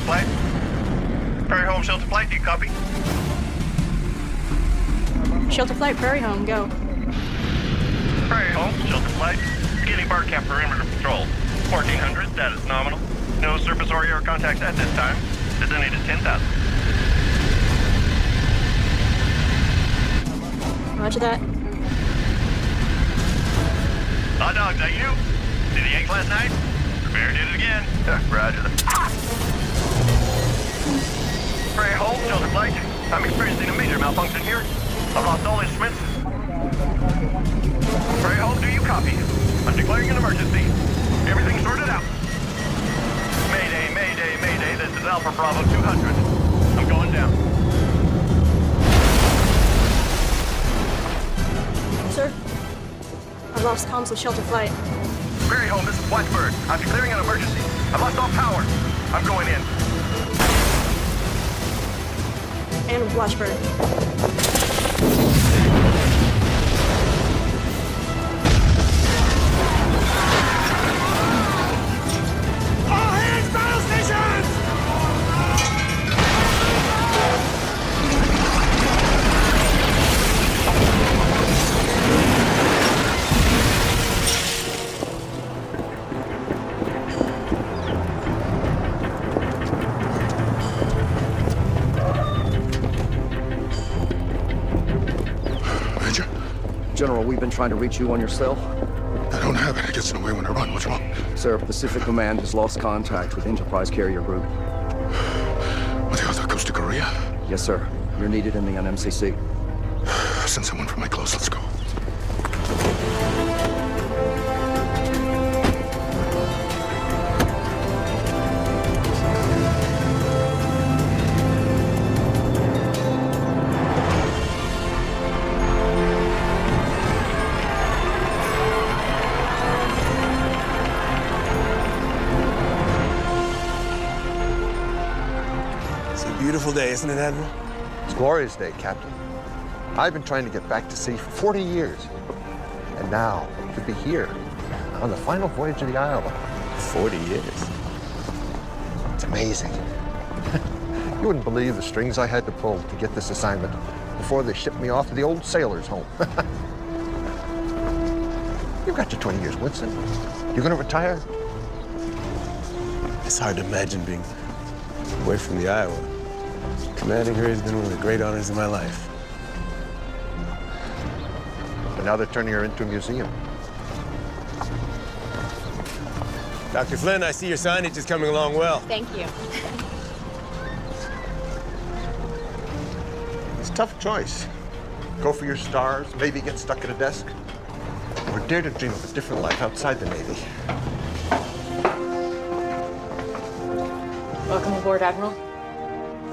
flight. Prairie Home, Shelter Flight, do you copy? Shelter Flight, Prairie Home, go. Prairie Home, Shelter Flight. Beginning bar camp perimeter patrol. 1400, status nominal. No surface or air contacts at this time. Designated 10,000. Roger that. Hot dogs, that you? See the Yanks last night? Bear did it again. Roger that. Prairie Home, Shelter Flight. I'm experiencing a major malfunction here. I've lost all instruments. Prairie Home, do you copy? I'm declaring an emergency. Everything sorted out. Mayday, mayday, mayday. This is Alpha Bravo 200. I'm going down. Sir, I lost comms with Shelter Flight. Prairie Home, this is Watchbird. I'm declaring an emergency. I've lost all power. I'm going in. And Watchbird. General, we've been trying to reach you on your cell. I don't have it. It gets in the way when I run. What's wrong? Sir, Pacific Command has lost contact with Enterprise Carrier Group. What, the other goes to Korea? Yes, sir. You're needed in the NMCC. Send someone for my clothes. Let's go. Beautiful day, isn't it, Admiral? It's a glorious day, Captain. I've been trying to get back to sea for 40 years. And now, to be here, on the final voyage of the Iowa. 40 years. It's amazing. You wouldn't believe the strings I had to pull to get this assignment before they shipped me off to the old sailor's home. You've got your 20 years, Winston. You gonna retire? It's hard to imagine being away from the Iowa. Commanding her has been one of the great honors of my life. But now they're turning her into a museum. Dr. Flynn, I see your signage is coming along well. Thank you. It's a tough choice. Go for your stars, maybe get stuck at a desk, or dare to dream of a different life outside the Navy. Welcome aboard, Admiral.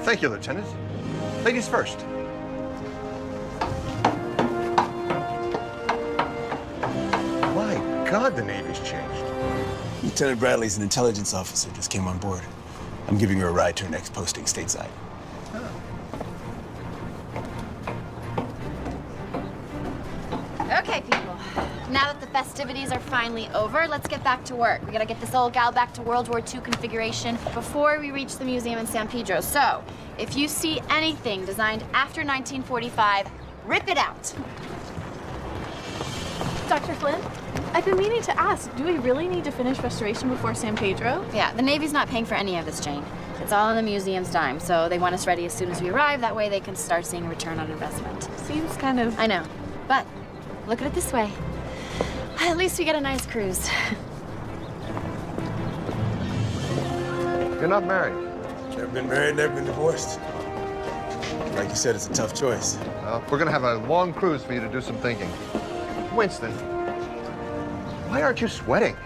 Thank you, Lieutenant. Ladies first. My God, the Navy's changed. Lieutenant Bradley's an intelligence officer, just came on board. I'm giving her a ride to her next posting stateside. Okay, people. Now that the festivities are finally over, let's get back to work. We gotta get this old gal back to World War II configuration before we reach the museum in San Pedro. So, if you see anything designed after 1945, rip it out. Dr. Flynn, I've been meaning to ask, do we really need to finish restoration before San Pedro? Yeah, the Navy's not paying for any of this, Jane. It's all in the museum's dime, so they want us ready as soon as we arrive. That way they can start seeing a return on investment. Seems kind of... I know, but look at it this way. At least we get a nice cruise. You're not married. Never been married, never been divorced. Like you said, it's a tough choice. We're gonna have a long cruise for you to do some thinking. Winston, why aren't you sweating?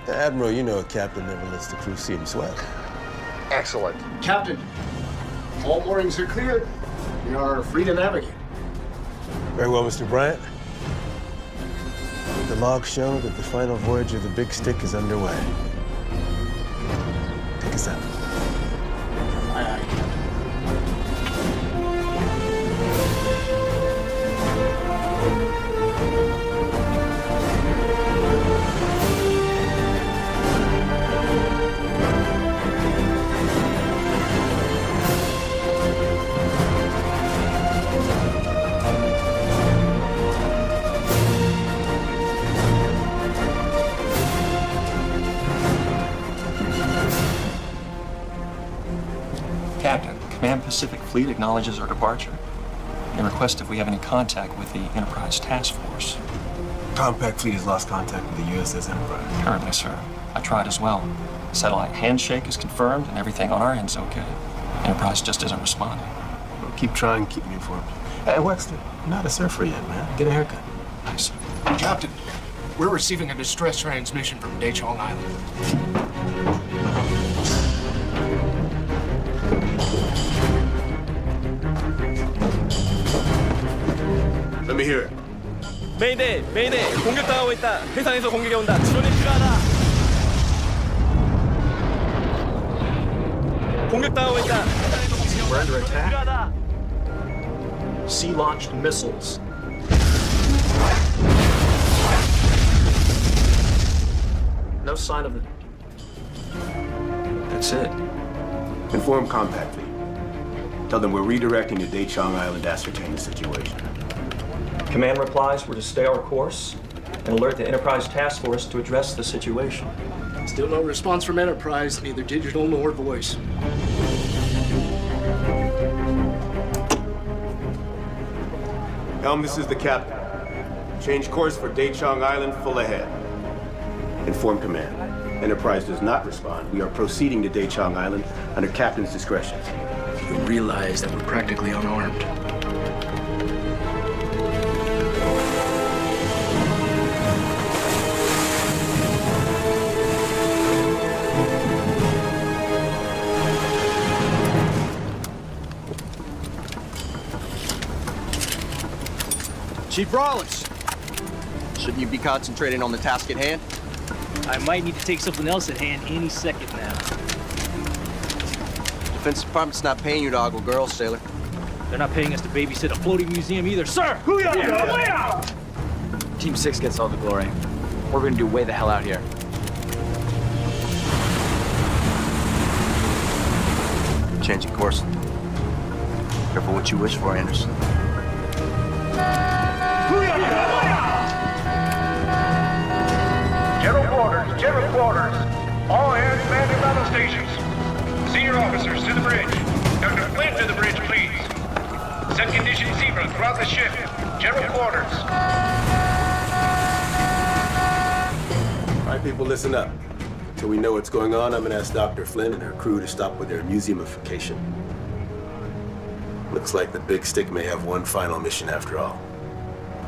Admiral, you know a captain never lets the crew see him sweat. Excellent. Captain, all moorings are cleared. We are free to navigate. Very well, Mr. Bryant. The logs show that the final voyage of the Big Stick is underway. Take us out. Aye, aye. Command Pacific Fleet acknowledges our departure. They request if we have any contact with the Enterprise Task Force. Compact Fleet has lost contact with the USS Enterprise. Currently, sir. I tried as well. Satellite handshake is confirmed and everything on our end's okay. Enterprise just isn't responding. Well, keep trying, keep me informed. Hey, Wexler, you're not a surfer yet, man. Get a haircut. Nice, sir. Captain, we're receiving a distress transmission from Dachong Island. Let me hear it. 메이데이, 메이데이. 공격당하고 있다. 해상에서 공격이 온다. 지원이 필요하다. 공격당하고 있다. We're under attack. Sea-launched missiles. No sign of it. That's it. Inform Compact Fleet. Tell them we're redirecting to Dachong Island to ascertain the situation. Command replies we're to stay our course and alert the Enterprise Task Force to address the situation. Still no response from Enterprise, neither digital nor voice. Helm, this is the captain. Change course for Dachong Island, full ahead. Inform command. Enterprise does not respond. We are proceeding to Dachong Island under captain's discretion. You realize that we're practically unarmed. Chief Rollins, shouldn't you be concentrating on the task at hand? I might need to take something else at hand any second now. Defense Department's not paying you to ogle girls, sailor. They're not paying us to babysit a floating museum either, sir! Team 6 gets all the glory. We're gonna do way the hell out here. Changing course. Careful what you wish for, Anderson. General quarters. All hands manning battle stations. Senior officers to the bridge. Dr. Flynn to the bridge, please. Set condition zebra throughout the ship. General quarters. All right, people, listen up. Until we know what's going on, I'm gonna ask Dr. Flynn and her crew to stop with their museumification. Looks like the big stick may have one final mission after all.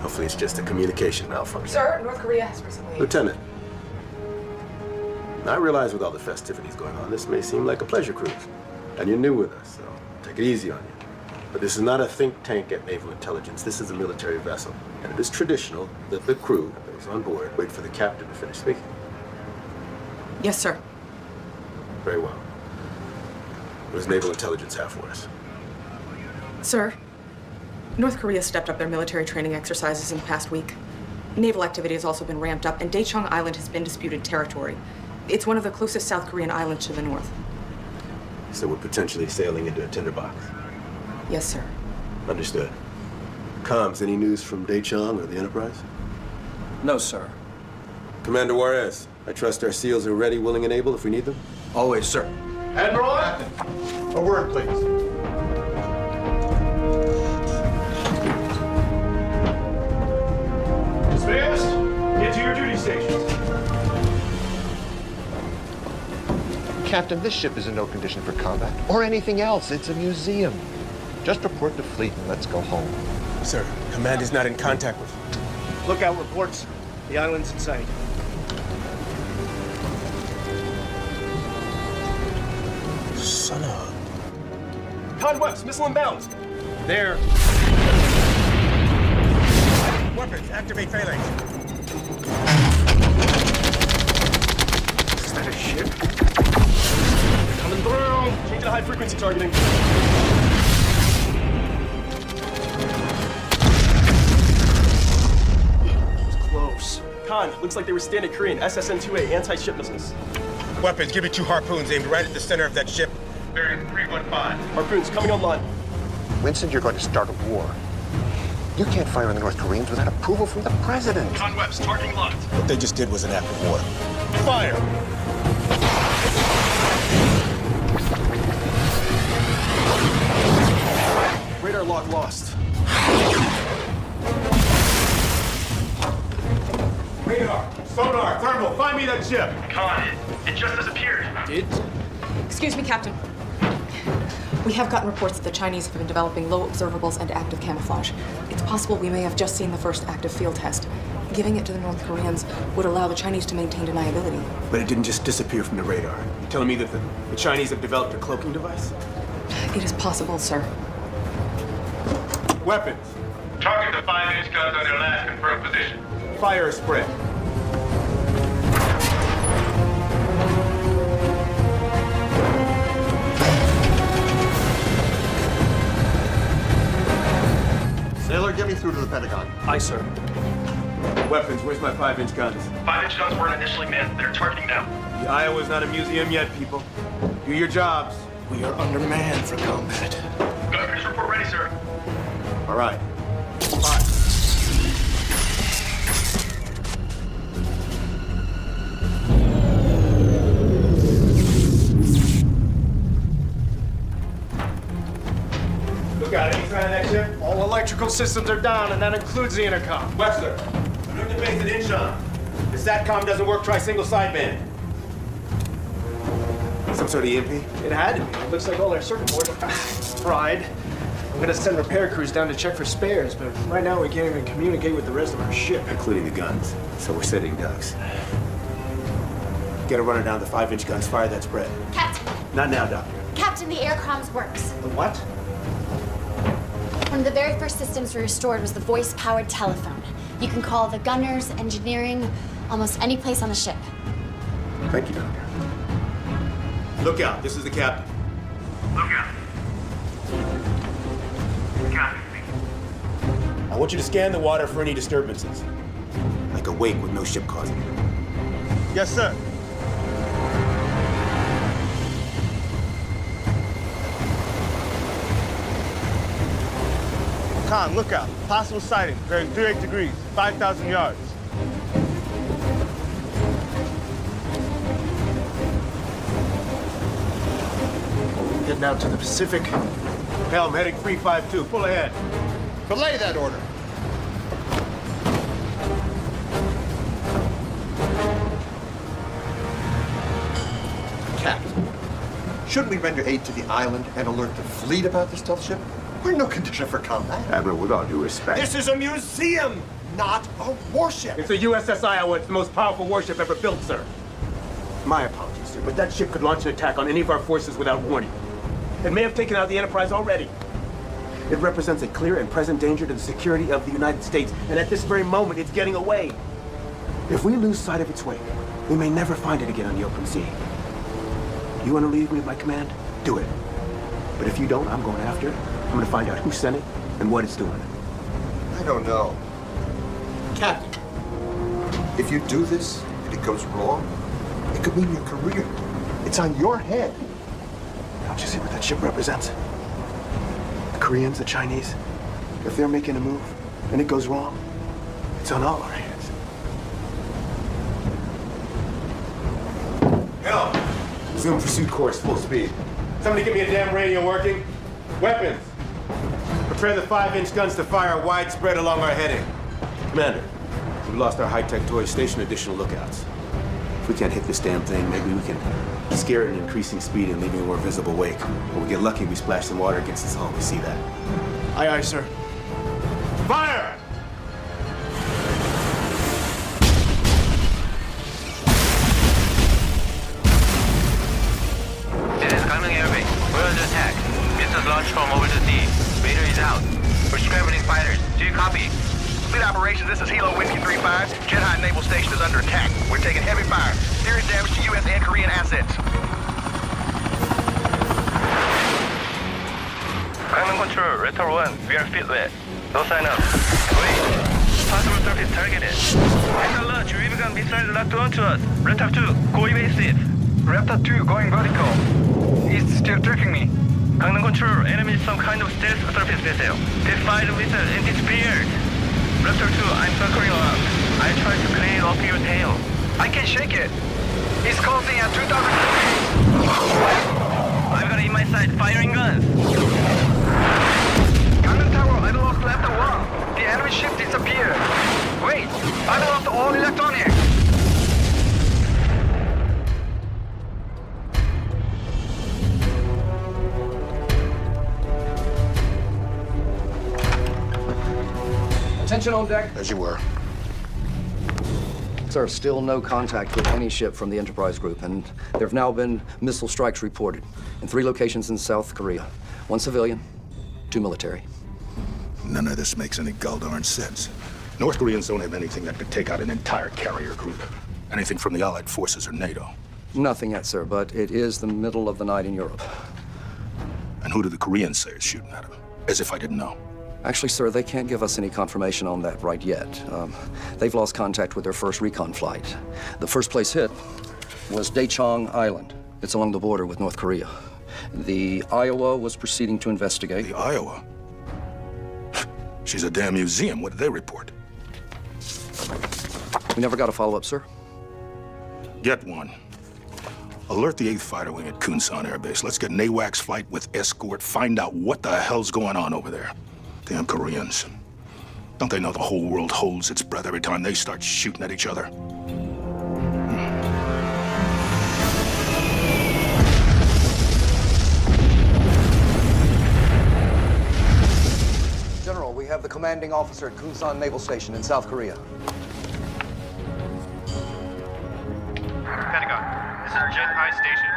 Hopefully it's just a communication malfunction. Sir, North Korea has recently... Lieutenant, I realize with all the festivities going on, this may seem like a pleasure cruise. And you're new with us, so take it easy on you. But this is not a think tank at Naval Intelligence. This is a military vessel. And it is traditional that the crew, those on board, wait for the captain to finish speaking. Yes, sir. Very well. What does Naval Intelligence have for us? Sir, North Korea stepped up their military training exercises in the past week. Naval activity has also been ramped up, and Dachong Island has been disputed territory. It's one of the closest South Korean islands to the north. So we're potentially sailing into a tinderbox? Yes, sir. Understood. Comms, any news from Dachong or the Enterprise? No, sir. Commander Juarez, I trust our SEALs are ready, willing, and able if we need them? Always, sir. Admiral, a word, please. Dismissed. Get to your duty stations. Captain, this ship is in no condition for combat or anything else. It's a museum. Just report the fleet and let's go home. Sir, command is not in contact with... Lookout reports. The island's in sight. Son of... Conwex, missile inbound. There. Weapons, activate phalanx. Is that a ship? Coming through. Changing to high-frequency targeting. Close. Con, looks like they were standing Korean SSN-2A anti-ship missiles. Weapons, give me 2 harpoons aimed right at the center of that ship. Bearing 315. Harpoons coming online. Winston, you're going to start a war. You can't fire on the North Koreans without approval from the president. Conwex, targeting locked. What they just did was an act of war. Fire! airlock lost. Radar, sonar, thermal, find me that ship. Con, it just disappeared. Did? Excuse me, Captain. We have gotten reports that the Chinese have been developing low observables and active camouflage. It's possible we may have just seen the first active field test. Giving it to the North Koreans would allow the Chinese to maintain deniability. But it didn't just disappear from the radar. You're telling me that the Chinese have developed a cloaking device? It is possible, sir. Weapons. Target the 5-inch guns on their last confirmed position. Fire spread. Sailor, get me through to the Pentagon. Aye, sir. Weapons, where's my 5-inch guns? 5-inch guns weren't initially manned. They're targeting now. The Iowa's not a museum yet, people. Do your jobs. We are undermanned for combat. Governor's report ready, sir. All right. Look out, any sign of that ship? All electrical systems are down, and that includes the intercom. Webster, alert the base at Incheon. The SATCOM doesn't work, try single sideband. Some sort of EMP? It had to be. It looks like all our circuit boards are fried. I'm gonna send repair crews down to check for spares, but right now we can't even communicate with the rest of our ship. Including the guns. So we're sitting ducks. Get a runner down to 5-inch guns, fire that spread. Captain, Not now, Doctor. Captain, the air comms works. The what? One of the very first systems we restored was the voice-powered telephone. You can call the gunners, engineering, almost any place on the ship. Thank you, Doctor. Look out, this is the captain. Look out. Captain. I want you to scan the water for any disturbances. Like a wake with no ship causing it. Yes, sir. Con, look out. Possible sighting. Bearing 38 degrees, 5,000 yards. Heading out to the Pacific. Helm heading 352, pull ahead. Belay that order. Captain, shouldn't we render aid to the island and alert the fleet about this stealth ship? We're in no condition for combat. Admiral, with all due respect. This is a museum, Not a warship. It's a USS Iowa. It's the most powerful warship ever built, sir. My apologies, sir, but that ship could launch an attack on any of our forces without warning. It may have taken out the Enterprise already. It represents a clear and present danger to the security of the United States, and at this very moment, it's getting away. If we lose sight of its wake, we may never find it again on the open sea. You want to leave me with my command? Do it. But if you don't, I'm going after it. I'm going to find out who sent it and what it's doing. I don't know. Captain, if you do this and it goes wrong, it could mean your career. It's on your head. Don't you see what that ship represents? The Koreans, the Chinese. If they're making a move and it goes wrong, it's on all our hands. Helm! Zoom pursuit course, full speed. Somebody give me a damn radio working. Weapons! Prepare the 5-inch guns to fire widespread along our heading. Commander, we lost our high-tech toy. Station additional lookouts. If we can't hit this damn thing, maybe we can scare it in increasing speed and leaving a more visible wake. When we get lucky, we splash some water against its hull. We see that. Aye, aye, sir. Fire! This is Gangneung Air Base. We're under attack. Missiles launched from over the sea. Radar is out. We're scrambling fighters. Do you copy? Complete operations. This is Hilo Whiskey 35. Jet High Naval Station is under attack. We're taking heavy fire. Serious damage to U.S. and Korean assets. Command Control, Retro 1. We are fit wet. No sign up. Wait. Possible surface targeted. Take alert. UAV gun missile locked onto us. Retro 2, go evasive. Raptor 2 going vertical. He's still tracking me. Command Control, enemy is some kind of stealth surface missile. They fired the missile and disappeared. Raptor 2, I'm circling around. I try to clean off your tail. I can shake it. He's causing at 2,000 degrees. I've got it in my sight, firing guns. Command enemy ship disappeared. Wait, I lost all electronics. Attention on deck. As you were. Sir, still no contact with any ship from the Enterprise group, and there have now been missile strikes reported in 3 locations in South Korea. 1 civilian, 2 military. None of this makes any gall-darn sense. North Koreans don't have anything that could take out an entire carrier group. Anything from the Allied forces or NATO. Nothing yet, sir, but it is the middle of the night in Europe. And who do the Koreans say is shooting at them? As if I didn't know. Actually, sir, they can't give us any confirmation on that right yet. They've lost contact with their first recon flight. The first place hit was Daechang Island. It's along the border with North Korea. The Iowa was proceeding to investigate. The Iowa? She's a damn museum. What did they report? We never got a follow-up, sir. Get one. Alert the 8th Fighter Wing at Kunsan Air Base. Let's get an AWACS flight with escort. Find out what the hell's going on over there. Damn Koreans. Don't they know the whole world holds its breath every time they start shooting at each other? General, we have the commanding officer at Kunsan Naval Station in South Korea. Pentagon, this is our Jinhai station.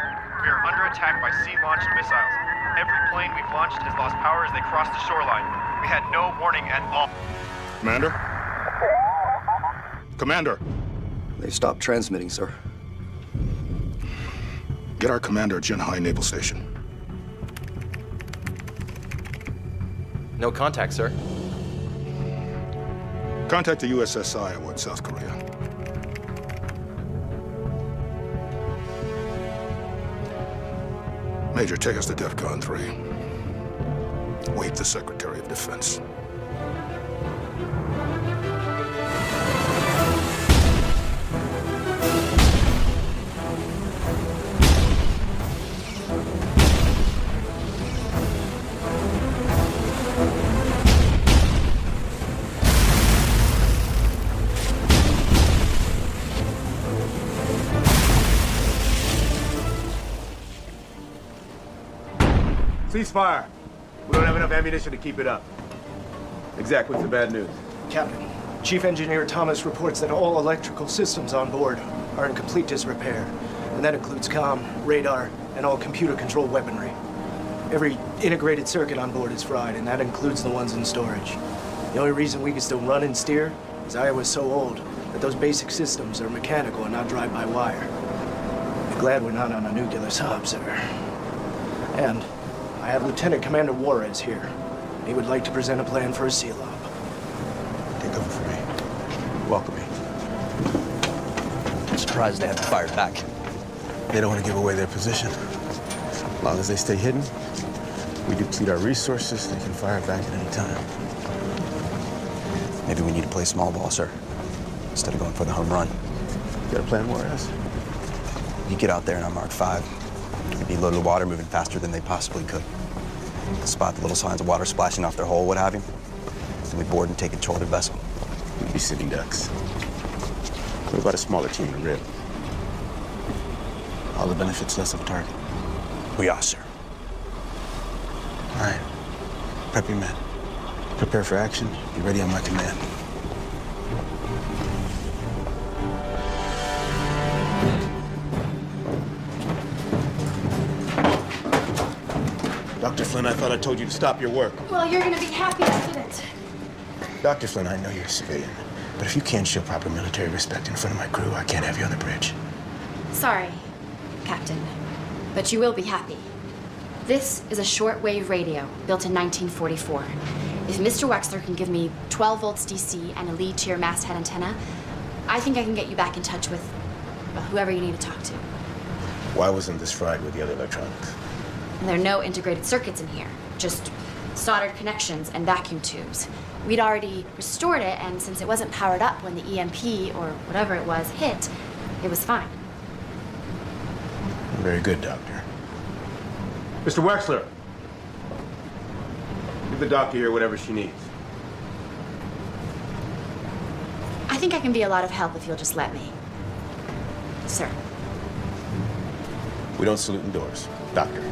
We are under attack by sea-launched missiles. Every plane we've launched has lost power as they cross the shoreline. We had no warning at all. Commander? Commander! They stopped transmitting, sir. Get our commander at Jinhai Naval Station. No contact, sir. Contact the USS Iowa in South Korea. Major, take us to DEFCON 3. Wait the Secretary of Defense. Ceasefire. We don't have enough ammunition to keep it up. Exact, what's the bad news? Captain, Chief Engineer Thomas reports that all electrical systems on board are in complete disrepair. And that includes comm, radar, and all computer-controlled weaponry. Every integrated circuit on board is fried, and that includes the ones in storage. The only reason we can still run and steer is Iowa's so old that those basic systems are mechanical and not drive-by-wire. I'm glad we're not on a nuclear sub, sir. And I have Lieutenant Commander Juarez here. He would like to present a plan for a seal op. Take over for me. Welcome me. I'm surprised they haven't fired back. They don't want to give away their position. As long as they stay hidden, we deplete our resources, they can fire back at any time. Maybe we need to play small ball, sir, instead of going for the home run. You got a plan, Juarez? You get out there in our Mark 5. We'd be loaded with water moving faster than they possibly could. Spot the little signs of water splashing off their hull, what have you. Then we board and take control of their vessel. We'd be sitting ducks. What about a smaller team in the rib? All the benefits less of a target. We are, sir. All right. Prep your men. Prepare for action. Be ready on my command. Dr. Flynn, I thought I told you to stop your work. Well, you're gonna be happy I didn't. Dr. Flynn, I know you're a civilian, but if you can't show proper military respect in front of my crew, I can't have you on the bridge. Sorry, Captain, but you will be happy. This is a shortwave radio built in 1944. If Mr. Wexler can give me 12 volts DC and a lead to your masthead antenna, I think I can get you back in touch with whoever you need to talk to. Why wasn't this fried with the other electronics? And there are no integrated circuits in here, just soldered connections and vacuum tubes. We'd already restored it, and since it wasn't powered up when the EMP, or whatever it was, hit, it was fine. Very good, Doctor. Mr. Wexler. Give the doctor here whatever she needs. I think I can be a lot of help if you'll just let me. Sir. We don't salute indoors. Doctor.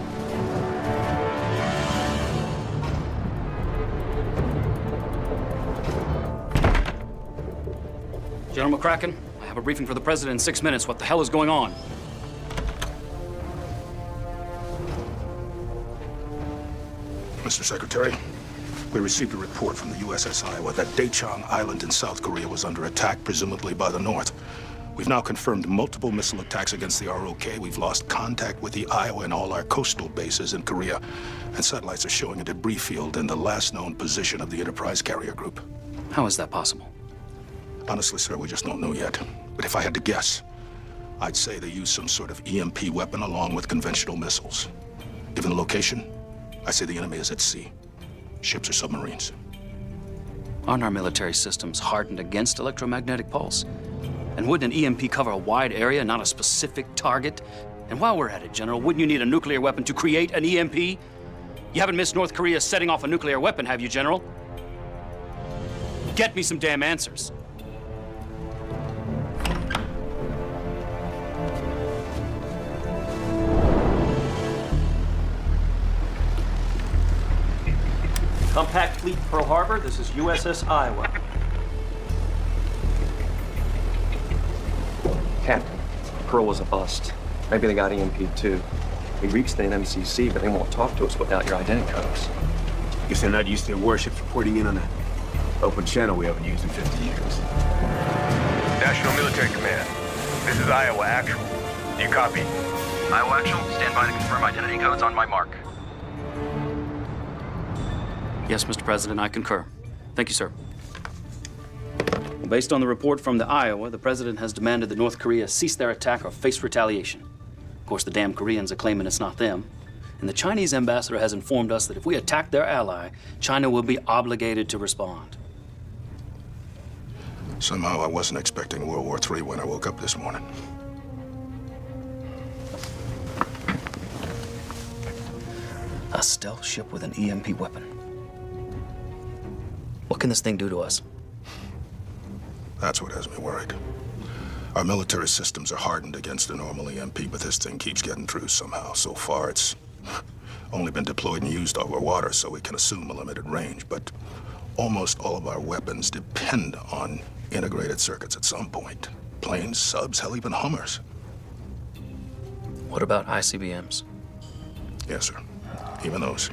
General McCracken, I have a briefing for the President in 6 minutes. What the hell is going on? Mr. Secretary, we received a report from the USS Iowa that Daecheong Island in South Korea was under attack, presumably by the North. We've now confirmed multiple missile attacks against the ROK. We've lost contact with the Iowa and all our coastal bases in Korea. And satellites are showing a debris field in the last known position of the Enterprise carrier group. How is that possible? Honestly, sir, we just don't know yet. But if I had to guess, I'd say they used some sort of EMP weapon along with conventional missiles. Given the location, I say the enemy is at sea. Ships or submarines. Aren't our military systems hardened against electromagnetic pulse? And wouldn't an EMP cover a wide area, not a specific target? And while we're at it, General, wouldn't you need a nuclear weapon to create an EMP? You haven't missed North Korea setting off a nuclear weapon, have you, General? Get me some damn answers. Compact Fleet Pearl Harbor, this is USS Iowa. Captain, Pearl was a bust. Maybe they got EMP'd too. We reached the NMCC, but they won't talk to us without your identity codes. Guess they're not used to their warships reporting in on an open channel we haven't used in 50 years. National Military Command. This is Iowa Actual. Do you copy? Iowa Actual, stand by to confirm identity codes on my mark. Yes, Mr. President, I concur. Thank you, sir. Well, based on the report from the Iowa, the President has demanded that North Korea cease their attack or face retaliation. Of course, the damn Koreans are claiming it's not them. And the Chinese ambassador has informed us that if we attack their ally, China will be obligated to respond. Somehow I wasn't expecting World War III when I woke up this morning. A stealth ship with an EMP weapon. What can this thing do to us? That's what has me worried. Our military systems are hardened against a normal EMP, but this thing keeps getting through somehow. So far, it's only been deployed and used over water, so we can assume a limited range. But almost all of our weapons depend on integrated circuits at some point. Planes, subs, hell, even Hummers. What about ICBMs? Yes, sir. Even those.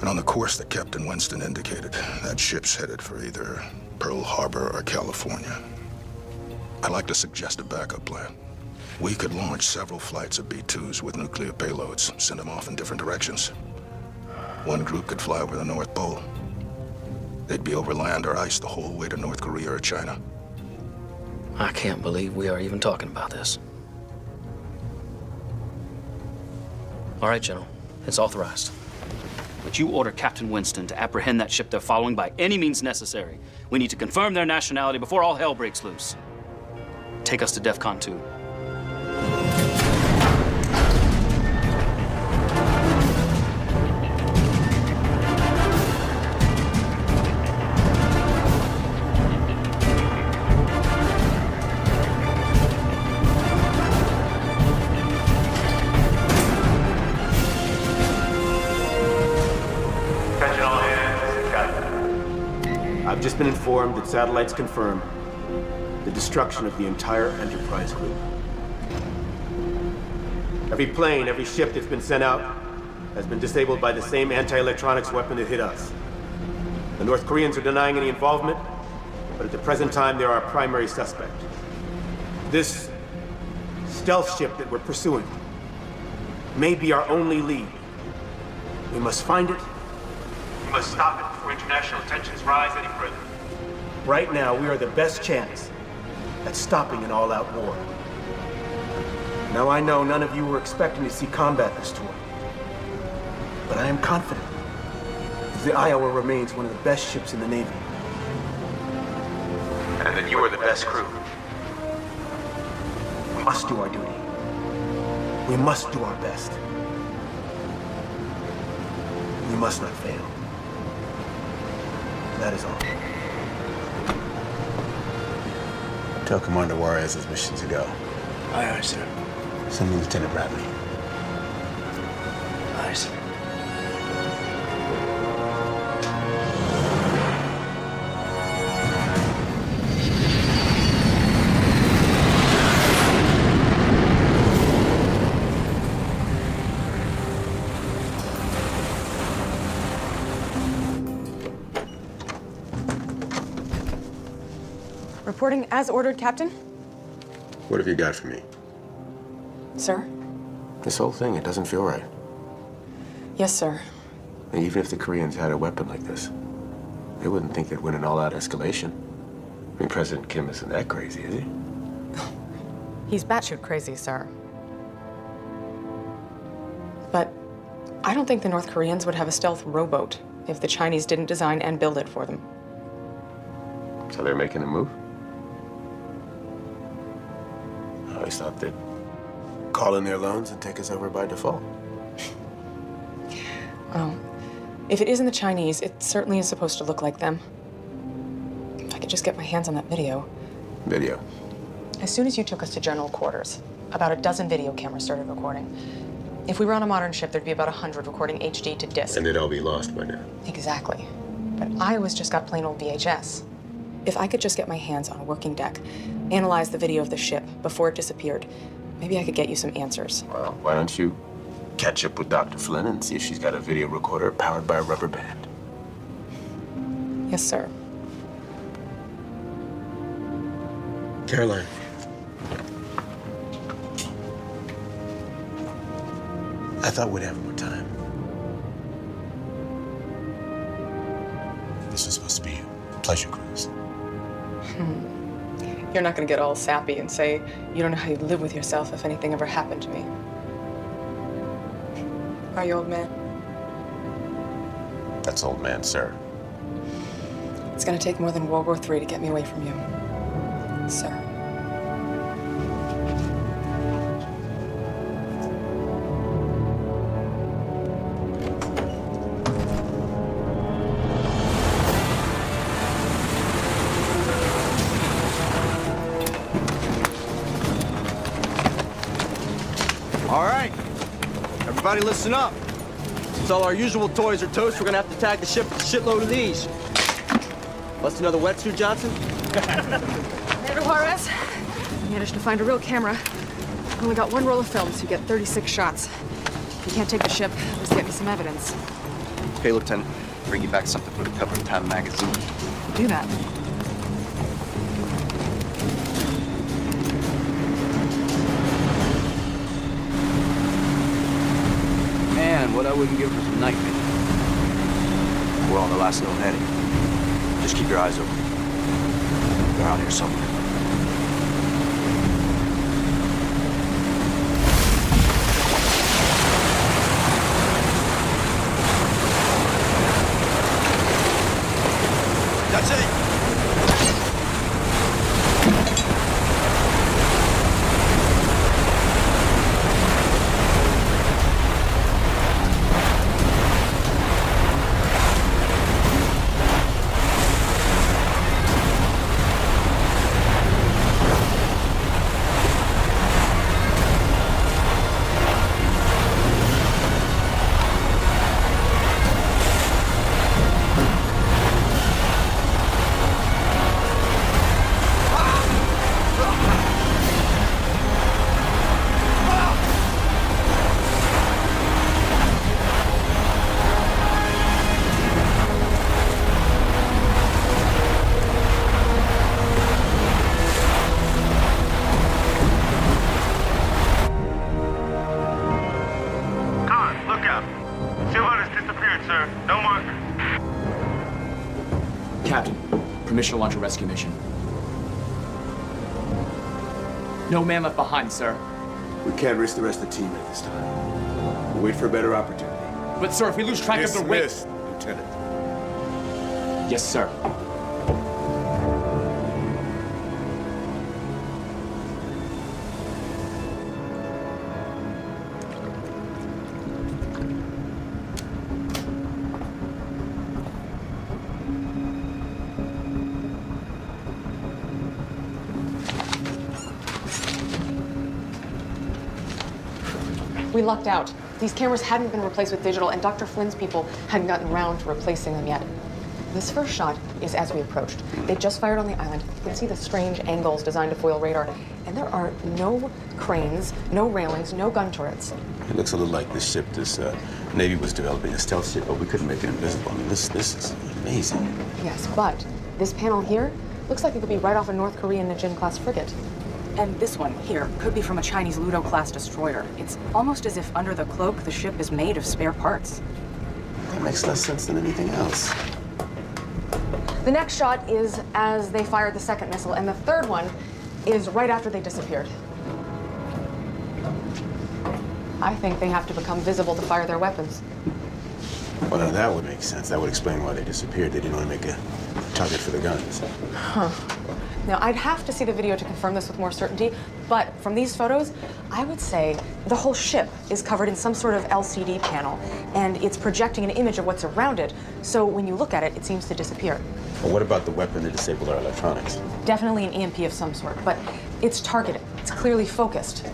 And on the course that Captain Winston indicated, that ship's headed for either Pearl Harbor or California. I'd like to suggest a backup plan. We could launch several flights of B-2s with nuclear payloads, send them off in different directions. One group could fly over the North Pole. They'd be over land or ice the whole way to North Korea or China. I can't believe we are even talking about this. All right, General, it's authorized. But you order Captain Winston to apprehend that ship they're following by any means necessary. We need to confirm their nationality before all hell breaks loose. Take us to DEFCON 2. I've just been informed that satellites confirm the destruction of the entire Enterprise group. Every plane, every ship that's been sent out has been disabled by the same anti-electronics weapon that hit us. The North Koreans are denying any involvement, but at the present time, they're our primary suspect. This stealth ship that we're pursuing may be our only lead. We must find it. We must stop it before international tensions rise any further. Right now, we are the best chance at stopping an all-out war. Now, I know none of you were expecting to see combat this tour, but I am confident that the Iowa remains one of the best ships in the Navy, and that you are the best crew. We must do our duty. We must do our best. We must not fail. That is all. Tell Commander Juarez his mission to go. Aye, aye, sir. Send me Lieutenant Bradley. Aye, sir. Reporting as ordered, Captain. What have you got for me? Sir? This whole thing, it doesn't feel right. Yes, sir. And even if the Koreans had a weapon like this, they wouldn't think they'd win an all-out escalation. I mean, President Kim isn't that crazy, is he? He's batshit crazy, sir. But I don't think the North Koreans would have a stealth rowboat if the Chinese didn't design and build it for them. So they're making a move? I always thought they'd call in their loans and take us over by default. Well, if it isn't the Chinese, it certainly is supposed to look like them. If I could just get my hands on that video. Video? As soon as you took us to general quarters, about a dozen video cameras started recording. If we were on a modern ship, there'd be about 100 recording HD to disc. And they'd all be lost by now. Exactly. But Iowa's just got plain old VHS. If I could just get my hands on a working deck, analyze the video of the ship before it disappeared, maybe I could get you some answers. Well, why don't you catch up with Dr. Flynn and see if she's got a video recorder powered by a rubber band? Yes, sir. Caroline. I thought we'd have more time. This was supposed to be a pleasure cruise. You're not gonna get all sappy and say you don't know how you'd live with yourself if anything ever happened to me. Are you, old man? That's old man, sir. It's gonna take more than World War III to get me away from you, sir. All right, everybody listen up. Since all our usual toys are toast, we're gonna have to tag the ship with a shitload of these. Bust another wetsuit, Johnson? Commander Juarez, managed to find a real camera. Only got one roll of film, so you get 36 shots. If you can't take the ship, just get me some evidence. Okay, Lieutenant. Bring you back something for the cover of Time magazine. Do that. Man, what I wouldn't give for some night vision. We're on the last known heading. Just keep your eyes open. They're out here somewhere. That's it. Captain, permission to launch a rescue mission. No man left behind, sir. We can't risk the rest of the team at this time. We'll wait for a better opportunity. But, sir, if we lose track of the weight... Dismiss, Lieutenant. Yes, sir. We lucked out. These cameras hadn't been replaced with digital, and Dr. Flynn's people hadn't gotten around to replacing them yet. This first shot is as we approached. They just fired on the island. You can see the strange angles designed to foil radar. And there are no cranes, no railings, no gun turrets. It looks a little like this ship, this Navy was developing a stealth ship, but we couldn't make it invisible. I mean, this is amazing. Yes, but this panel here looks like it could be right off a North Korean Najin-class frigate. And this one here could be from a Chinese Ludo-class destroyer. It's almost as if under the cloak, the ship is made of spare parts. That makes less sense than anything else. The next shot is as they fired the second missile, and the third one is right after they disappeared. I think they have to become visible to fire their weapons. Well, now that would make sense. That would explain why they disappeared. They didn't want to make a target for the guns. Huh. Now, I'd have to see the video to confirm this with more certainty, but from these photos, I would say the whole ship is covered in some sort of LCD panel, and it's projecting an image of what's around it, so when you look at it, it seems to disappear. Well, what about the weapon that disabled our electronics? Definitely an EMP of some sort, but it's targeted. It's clearly focused.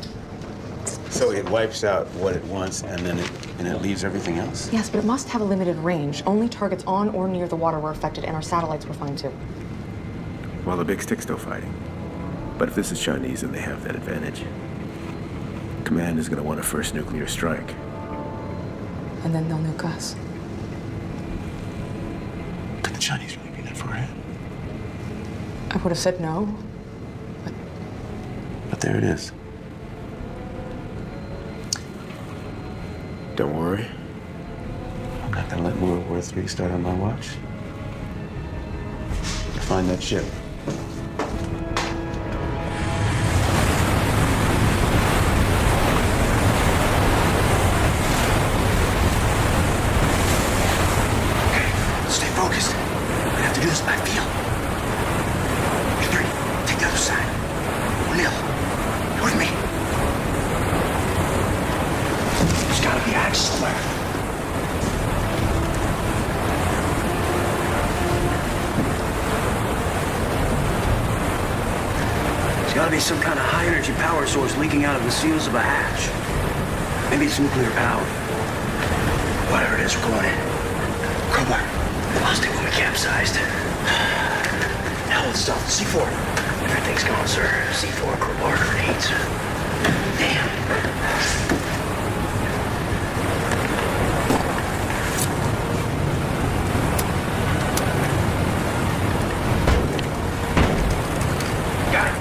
So it wipes out what it wants, and then it leaves everything else? Yes, but it must have a limited range. Only targets on or near the water were affected, and our satellites were fine too. Well, the big stick's still fighting. But if this is Chinese, then they have that advantage. Command is going to want a first nuclear strike. And then they'll nuke us. Could the Chinese really be that far ahead? I would have said no. But there it is. Don't worry. I'm not going to let World War III start on my watch. Find that ship. Stay focused. We have to do this by feel. You three, take the other side. O'Neill, you with me? There's gotta be a hatch somewhere. There's gotta be some kind of high-energy power source leaking out of the seals of a hatch. Maybe it's nuclear power. Whatever it is, we're going in. Crowbar. Lost it when we capsized. Hell with stuff. C4. Everything's gone, sir. C4, crowbar, grenades. Damn. Got it.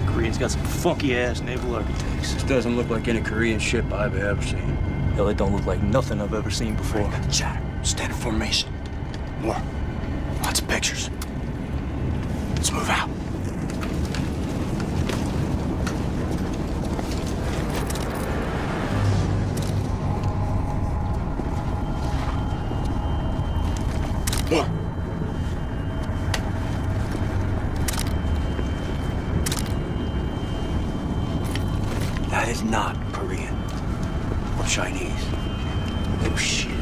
Koreans got some funky-ass naval architects. This doesn't look like any Korean ship I've ever seen. Hell, it don't look like nothing I've ever seen before. Chatter. Stand in formation. More. Lots of pictures. Let's move out. More. That is not Korean or Chinese. Oh, shit.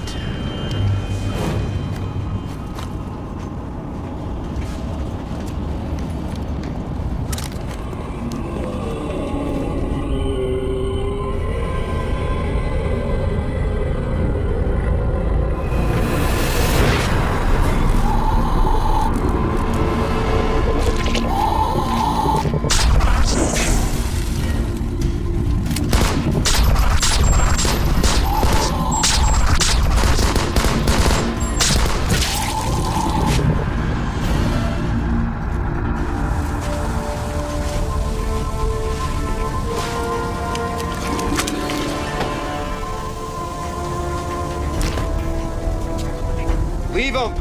Leave them!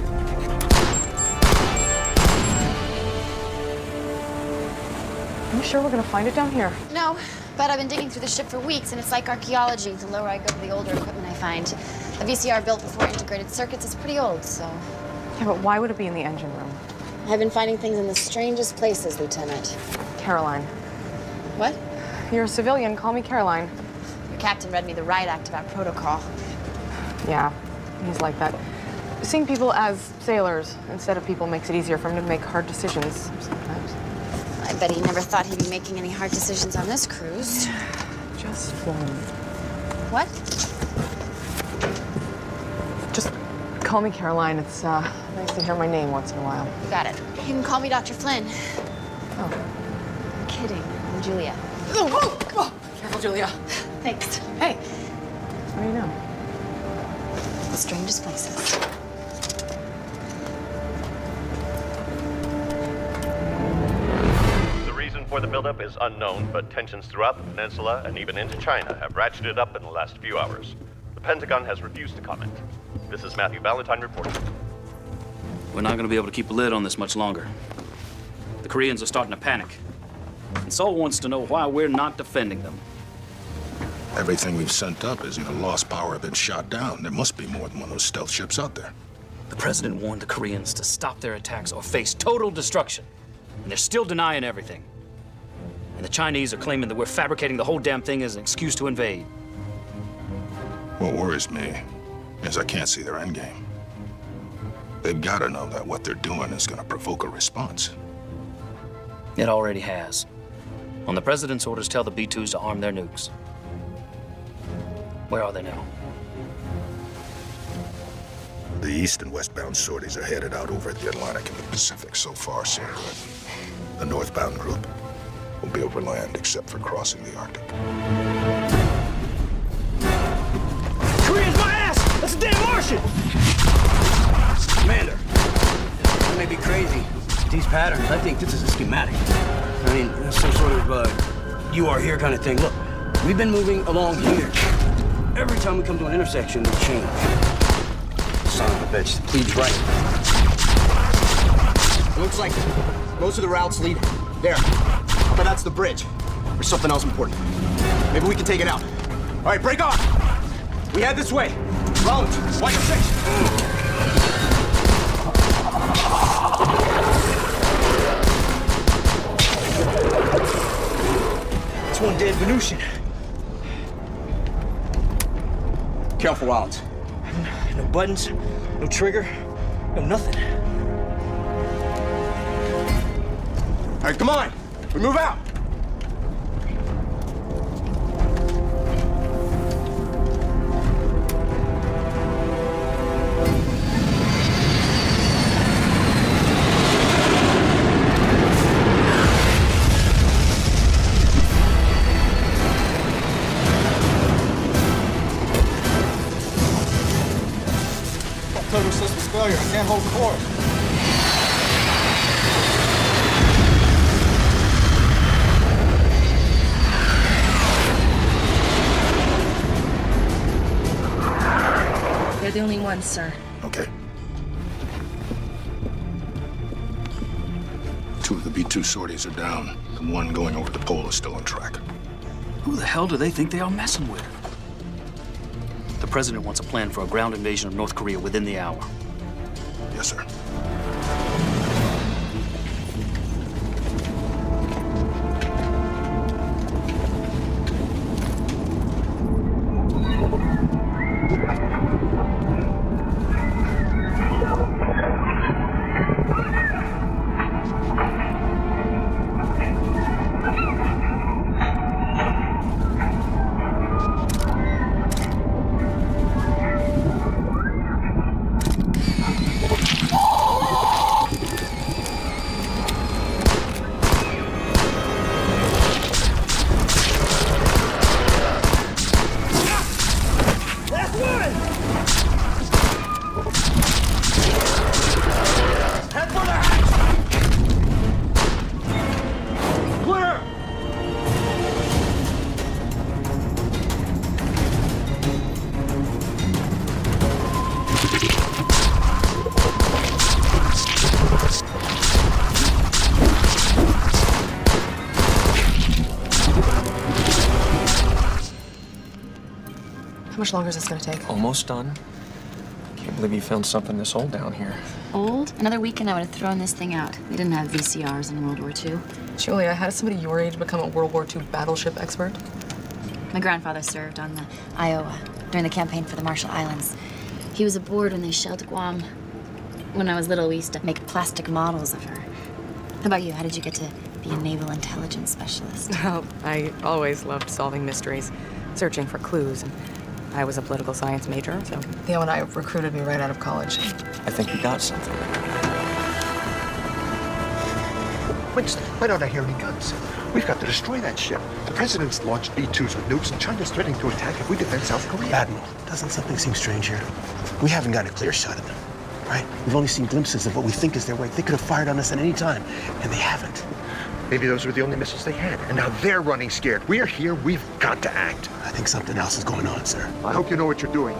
Are you sure we're gonna find it down here? No, but I've been digging through the ship for weeks, and it's like archaeology. The lower I go, the older equipment I find. A VCR built before integrated circuits is pretty old, so... Yeah, but why would it be in the engine room? I've been finding things in the strangest places, Lieutenant. Caroline. What? You're a civilian. Call me Caroline. Your captain read me the riot act about protocol. Yeah, he's like that. Seeing people as sailors instead of people makes it easier for him to make hard decisions sometimes. I bet he never thought he'd be making any hard decisions on this cruise. Just one. What? Just call me Caroline. It's nice to hear my name once in a while. You got it. You can call me Dr. Flynn. Oh. I'm kidding. I'm Julia. Oh, careful, Julia. Thanks. Hey. How do you know? The strangest places. The reason for the buildup is unknown, but tensions throughout the peninsula and even into China have ratcheted up in the last few hours. The Pentagon has refused to comment. This is Matthew Valentine reporting. We're not going to be able to keep a lid on this much longer. The Koreans are starting to panic. And Seoul wants to know why we're not defending them. Everything we've sent up is either lost power or been shot down. There must be more than one of those stealth ships out there. The president warned the Koreans to stop their attacks or face total destruction. And they're still denying everything. And the Chinese are claiming that we're fabricating the whole damn thing as an excuse to invade. What worries me is I can't see their endgame. They've got to know that what they're doing is going to provoke a response. It already has. On the president's orders, tell the B-2s to arm their nukes. Where are they now? The east and westbound sorties are headed out over the Atlantic and the Pacific. So far, so good. The northbound group will be over land except for crossing the Arctic. Korean's my ass! That's a damn Martian! Commander, I may be crazy. These patterns, I think this is a schematic. I mean, some sort of, you are here kind of thing. Look, we've been moving along here. Every time we come to an intersection, we change. Son of a bitch, leads right. It looks like most of the routes lead there. But that's the bridge. There's something else important. Maybe we can take it out. All right, break off. We head this way. Rollins, watch your six. It's one dead Venusian. Careful, Rollins. No buttons, no trigger, no nothing. All right, come on. We move out. Turbo system's failure. I can't hold course. They're the only ones, sir. Okay. Two of the B-2 sorties are down. The one going over the pole is still on track. Who the hell do they think they are messing with? The president wants a plan for a ground invasion of North Korea within the hour. Yes, sir. much longer is this gonna take? Almost done. Can't believe you found something this old down here. Old? Another weekend I would have thrown this thing out. We didn't have VCRs in World War II. Julia, how does somebody your age become a World War II battleship expert? My grandfather served on the Iowa during the campaign for the Marshall Islands. He was aboard when they shelled Guam. When I was little, we used to make plastic models of her. How about you? How did you get to be a naval intelligence specialist? Well, I always loved solving mysteries, searching for clues, and I was a political science major, so Theo and I recruited me right out of college. I think you got something. Winston, why don't I hear any guns? We've got to destroy that ship. The president's launched B-2s with nukes, and China's threatening to attack if we defend South Korea. Admiral, doesn't something seem strange here? We haven't got a clear shot at them, right? We've only seen glimpses of what we think is their way. They could have fired on us at any time, and they haven't. Maybe those were the only missiles they had, and now they're running scared. We're here, we've got to act. I think something else is going on, sir. I hope you know what you're doing.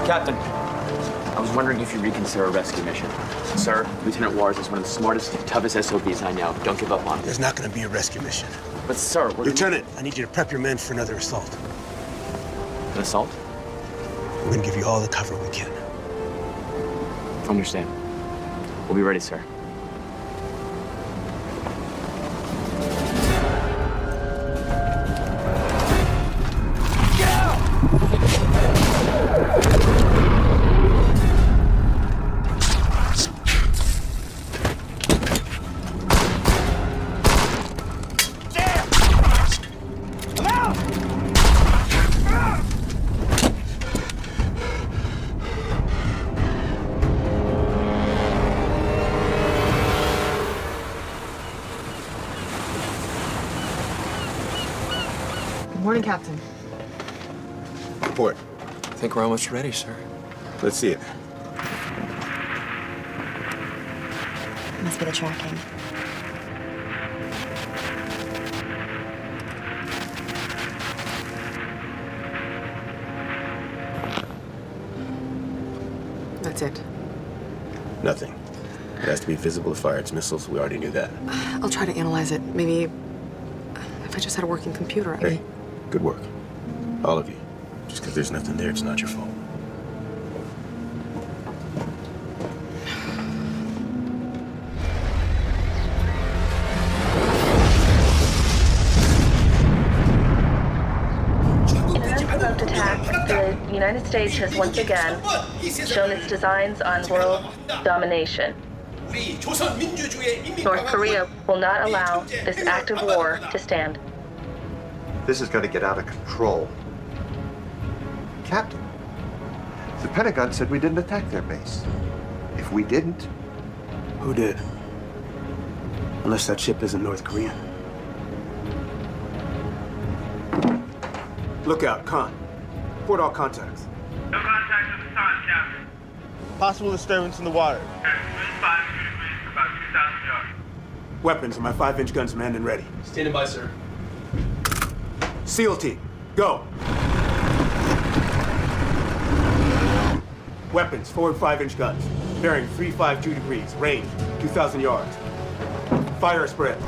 Captain, I was wondering if you reconsider a rescue mission. Sir, Lieutenant Wars is one of the smartest, toughest SOBs I know. Don't give up on him. There's not going to be a rescue mission. But sir, Lieutenant, I need you to prep your men for another assault. An assault? We're going to give you all the cover we can. Understand. We'll be ready, sir. Good morning, Captain. Report. I think we're almost ready, sir. Let's see it. Must be the tracking. That's it. Nothing. It has to be visible to fire its missiles. We already knew that. I'll try to analyze it. Maybe if I just had a working computer. Hey, good work. All of you. Just because there's nothing there, it's not your fault. In an unprovoked attack, the United States has once again shown its designs on world domination. North Korea will not allow this act of war to stand. This is going to get out of control. Captain, the Pentagon said we didn't attack their base. If we didn't... Who did? Unless that ship isn't North Korean. Look out, Khan. Report all contacts. No contact at this time, Captain. Possible disturbance in the water. Okay, wind 5 degrees, about 2,000 yards. Weapons and my 5-inch guns manned and ready. Standing by, sir. SEAL team, go. Weapons, forward 5-inch guns. Bearing 352 degrees, range 2,000 yards. Fire spread.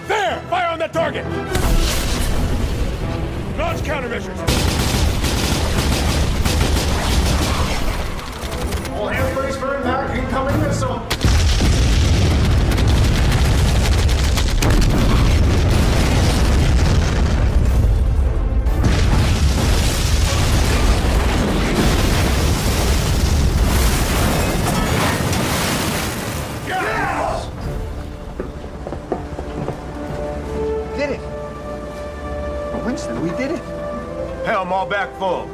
There! Fire on that target! Launch countermeasures! All hands raised for impact. Incoming missile. Did it! Winston, we did it! Helm all back full.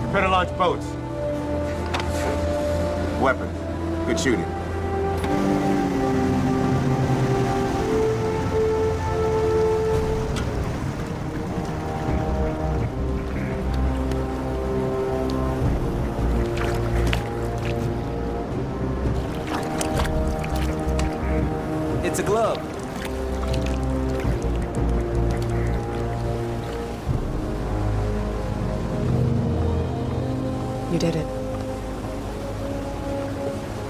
Prepare to launch boats. Weapons. Good shooting. It's a glove. did it.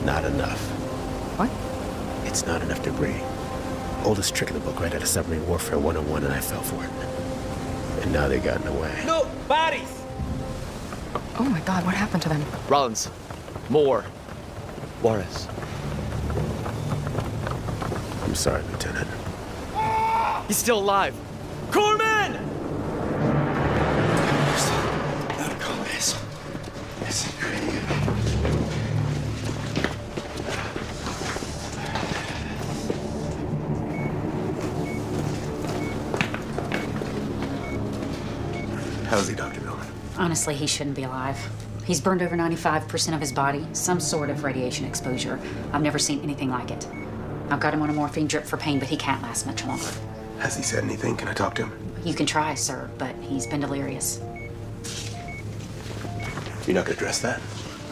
Not enough. What? It's not enough debris. Oldest trick in the book, right out of Submarine Warfare 101, and I fell for it. And now they got in the way. No, bodies! Oh my God, what happened to them? Rollins. Moore. Juarez. I'm sorry, Lieutenant. He's still alive. Corman! How's he, Dr. Miller? Honestly, he shouldn't be alive. He's burned over 95% of his body, some sort of radiation exposure. I've never seen anything like it. I've got him on a morphine drip for pain, but he can't last much longer. Has he said anything? Can I talk to him? You can try, sir, but he's been delirious. You're not gonna address that?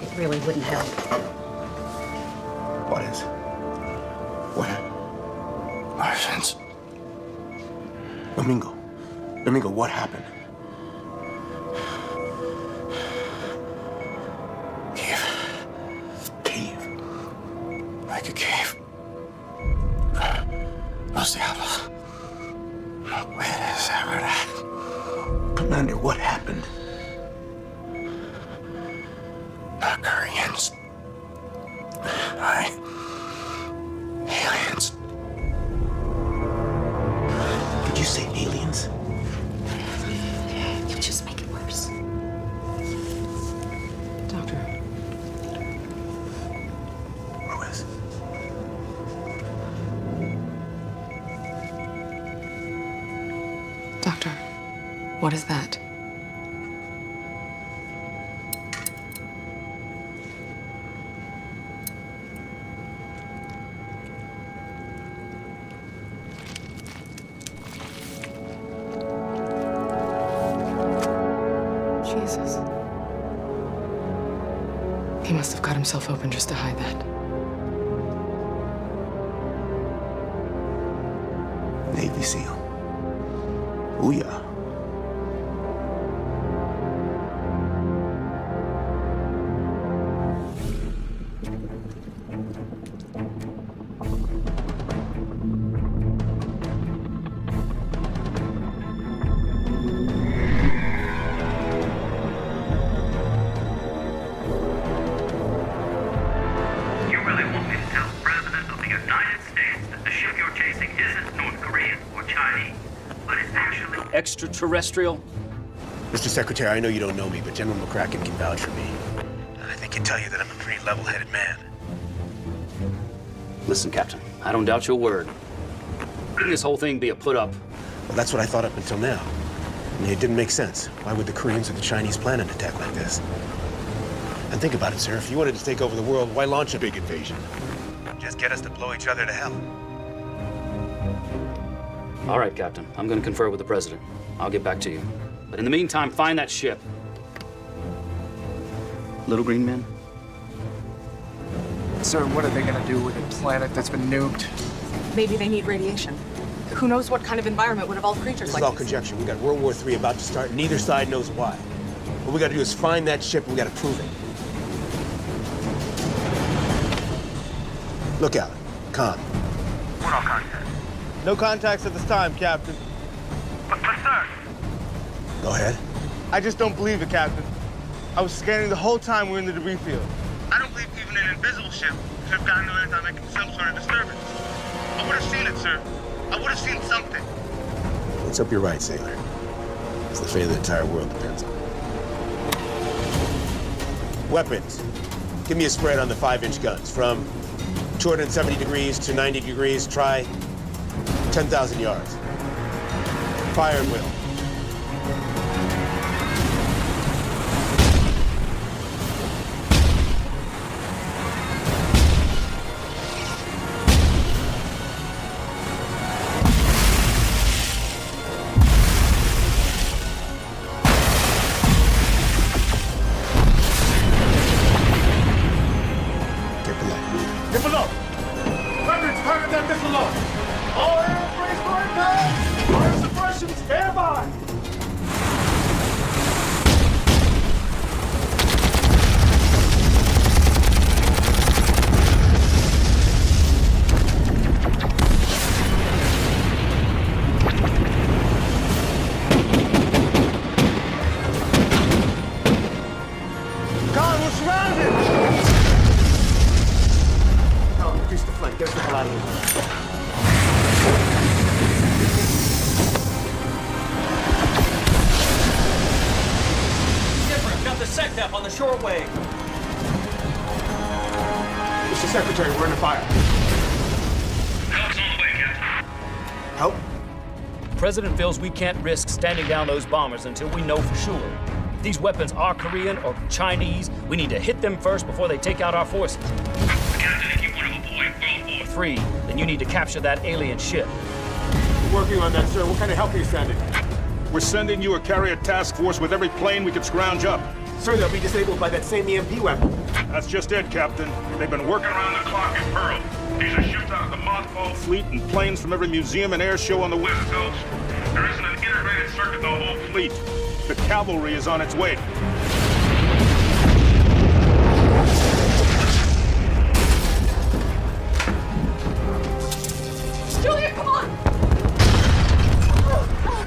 It really wouldn't help. What is? What happened? Martians. Domingo. Domingo, what happened? Cave. Like a cave. Los Diablos. Where is that? Commander, what happened? The Koreans. Aliens. Did you say aliens? You'll just make it worse. Doctor. Ruiz. Doctor, what is that? Jesus. He must have cut himself open just to hide that. Navy SEAL. Booyah. You really want me to tell the President of the United States that the ship you're chasing isn't North Korean or Chinese, but it's actually Extraterrestrial? Mr. Secretary, I know you don't know me, but General McCracken can vouch for me. I think he'd tell you that I'm a pretty level-headed man. Listen, Captain, I don't doubt your word. Couldn't this whole thing be a put-up? Well, that's what I thought up until now. I mean, it didn't make sense. Why would the Koreans or the Chinese plan an attack like this? And think about it, sir. If you wanted to take over the world, why launch a big invasion? Just get us to blow each other to hell. All right, Captain. I'm going to confer with the President. I'll get back to you. But in the meantime, find that ship. Little Green Men? Sir, what are they gonna do with a planet that's been nuked? Maybe they need radiation. Who knows what kind of environment would evolve creatures This like is all these? conjecture. We got World War III about to start. Neither side knows why. What we got to do is find that ship, and we got to prove it. Look out. Calm. What all contact? No contacts at this time, Captain. But sir, Go ahead. I just don't believe it, Captain. I was scanning the whole time we were in the debris field. I don't believe even an invisible ship could have gotten to Earth without making some sort of disturbance. I would have seen it, sir. I would have seen something. Let's hope you're right, sailor. It's the fate of the entire world depends on it. Weapons. Give me a spread on the 5-inch guns. From 270 degrees to 90 degrees, try 10,000 yards. Fire at will. Get below! Weapons, target that missile below! All airplanes right now! Fire suppression, stand by! Get us the hell out of here. Different. Got the SecDef on the shortwave. Mr. Secretary, we're in a fire. Help's on the way, Captain. Help? The President feels we can't risk standing down those bombers until we know for sure. If these weapons are Korean or Chinese, we need to hit them first before they take out our forces. Captain, if you want to avoid World War III, then you need to capture that alien ship. We're working on that, sir. What kind of help are you sending? We're sending you a carrier task force with every plane we can scrounge up. Sir, they'll be disabled by that same EMP weapon. That's just it, Captain. They've been working around the clock in Pearl. These are ships out of the mothball fleet and planes from every museum and air show on the West Coast. There isn't an integrated circuit the whole fleet. The cavalry is on its way. Julia, come on!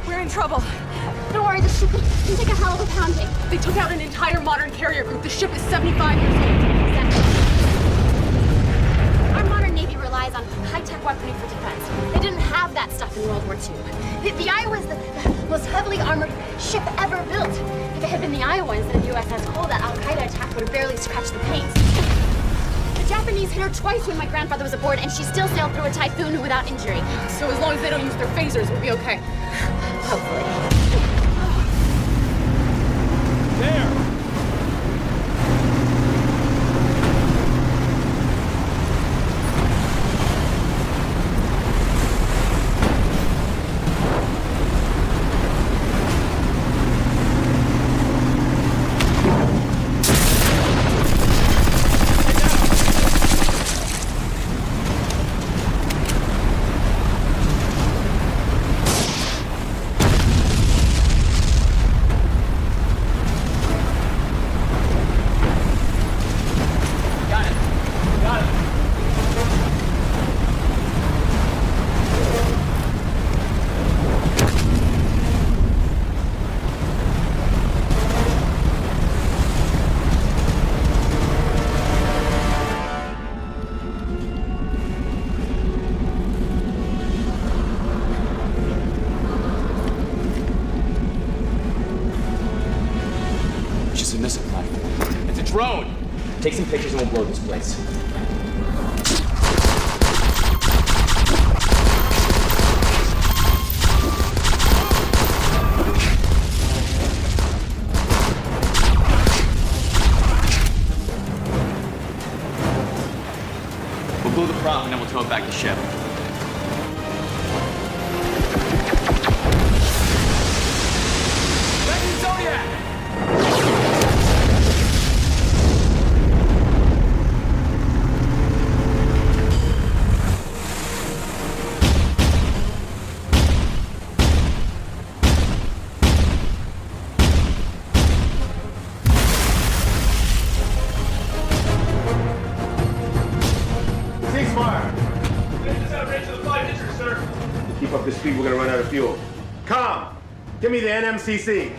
We're in trouble. Don't worry, the ship can take a hell of a pounding. They took out an entire modern carrier group. The ship is 75 years old. Our modern Navy relies on high-tech weaponry for defense. They didn't have that stuff in World War II. The Iowa is the most heavily armored ship ever built. If it had been the Iowa instead of USS Cole, that Al-Qaeda attack would have barely scratched the paint. The Japanese hit her twice when my grandfather was aboard, and she still sailed through a typhoon without injury. So as long as they don't use their phasers, we'll be okay. Hopefully. There! Drone! Take some pictures and we'll blow this place. We'll blow the prop and then we'll tow it back to ship. Zodiac! Keep up the speed, we're gonna run out of fuel. Com! Give me the NMCC.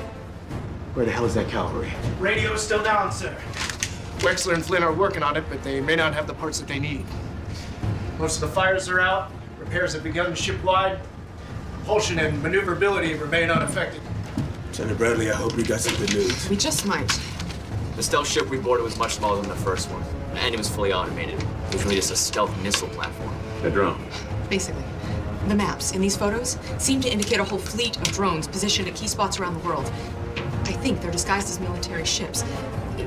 Where the hell is that cavalry? Radio's still down, sir. Wexler and Flynn are working on it, but they may not have the parts that they need. Most of the fires are out. Repairs have begun shipwide. Propulsion and maneuverability remain unaffected. Senator Bradley, I hope we got some good news. We just might. The stealth ship we boarded was much smaller than the first one, and it was fully automated. It was really just a stealth missile platform. A drone. Basically. The maps in these photos seem to indicate a whole fleet of drones positioned at key spots around the world. I think they're disguised as military ships,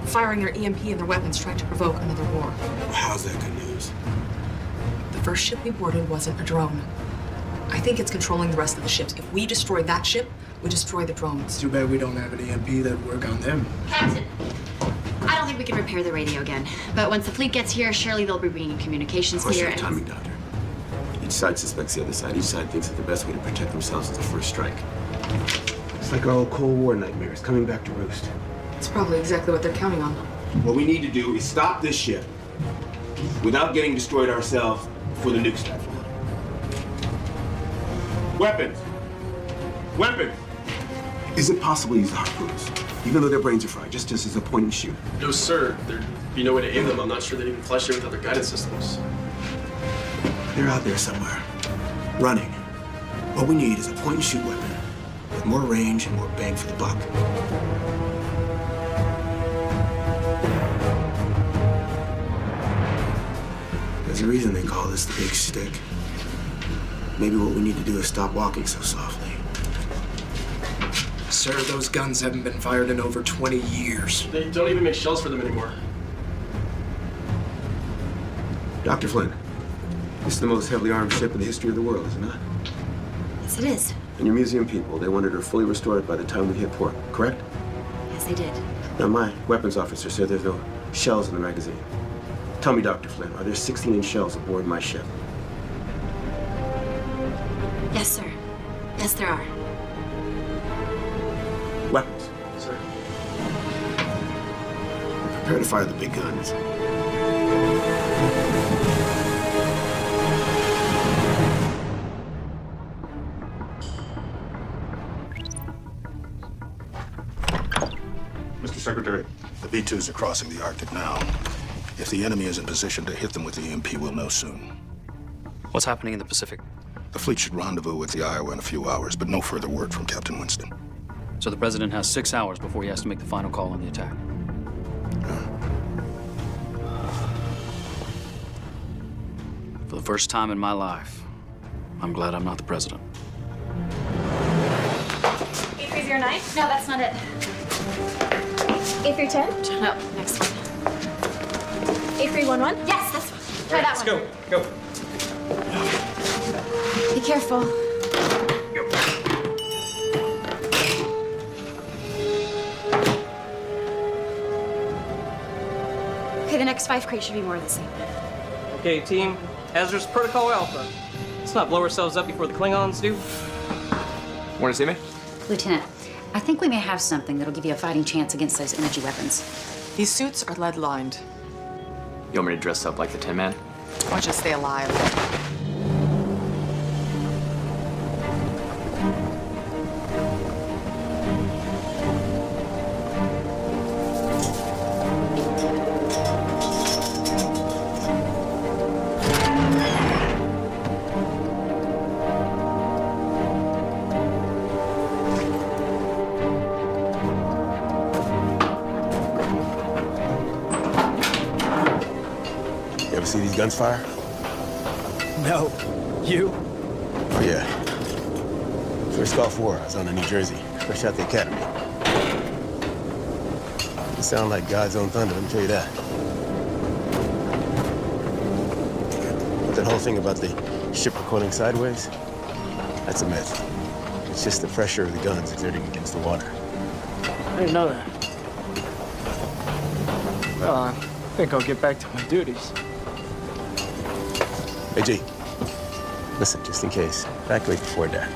firing their EMP and their weapons, trying to provoke another war. How's that good news? The first ship we boarded wasn't a drone. I think it's controlling the rest of the ships. If we destroy that ship, we destroy the drones. Too bad we don't have an EMP that'd work on them. Captain, I don't think we can repair the radio again. But once the fleet gets here, surely they'll be bringing communications What's here. your timing, Doctor? Each side suspects the other side. Each side thinks that the best way to protect themselves is the first strike. It's like our old Cold War nightmares coming back to roost. It's probably exactly what they're counting on. What we need to do is stop this ship without getting destroyed ourselves before the nukes start flying. Weapons! Weapons! Is it possible to use the harpoons? Even though their brains are fried, just as a point and shoot. No, sir. There'd be no way to aim them. I'm not sure they'd even flash there without their guidance systems. They're out there somewhere, running. What we need is a point-and-shoot weapon with more range and more bang for the buck. There's a reason they call this the big stick. Maybe what we need to do is stop walking so softly. Sir, those guns haven't been fired in over 20 years. They don't even make shells for them anymore. Dr. Flynn, this is the most heavily armed ship in the history of the world, is it not? Yes, it is. And your museum people, they wanted her fully restored by the time we hit port, correct? Yes, they did. Now, my weapons officer said there's no shells in the magazine. Tell me, Dr. Flynn, are there 16-inch shells aboard my ship? Yes, sir. Yes, there are. Weapons. Sir. Prepare to fire the big guns. Mr. Secretary, the B-2s are crossing the Arctic now. If the enemy is in position to hit them with the EMP, we'll know soon. What's happening in the Pacific? The fleet should rendezvous with the Iowa in a few hours, but no further word from Captain Winston. So the president has 6 hours before he has to make the final call on the attack. For the first time in my life, I'm glad I'm not the president. A309? No, that's not it. A310? No, next one. A311? Yes, that's one. Try that one. Let's go. Be careful. Okay, the next 5 crates should be more of the same. Okay, team. Hazardous Protocol Alpha. Let's not blow ourselves up before the Klingons do. Want to see me? Lieutenant, I think we may have something that'll give you a fighting chance against those energy weapons. These suits are lead-lined. You want me to dress up like the Tin Man? Or just stay alive. You ever see these guns fire? No. You? Oh, yeah. First Gulf War, I was on the New Jersey, fresh out the academy. You sound like God's own thunder, let me tell you that. But that whole thing about the ship recoiling sideways, that's a myth. It's just the pressure of the guns exerting against the water. I didn't know that. Well, I think I'll get back to my duties. Hey, G. Listen, just in case, evacuate the foredeck.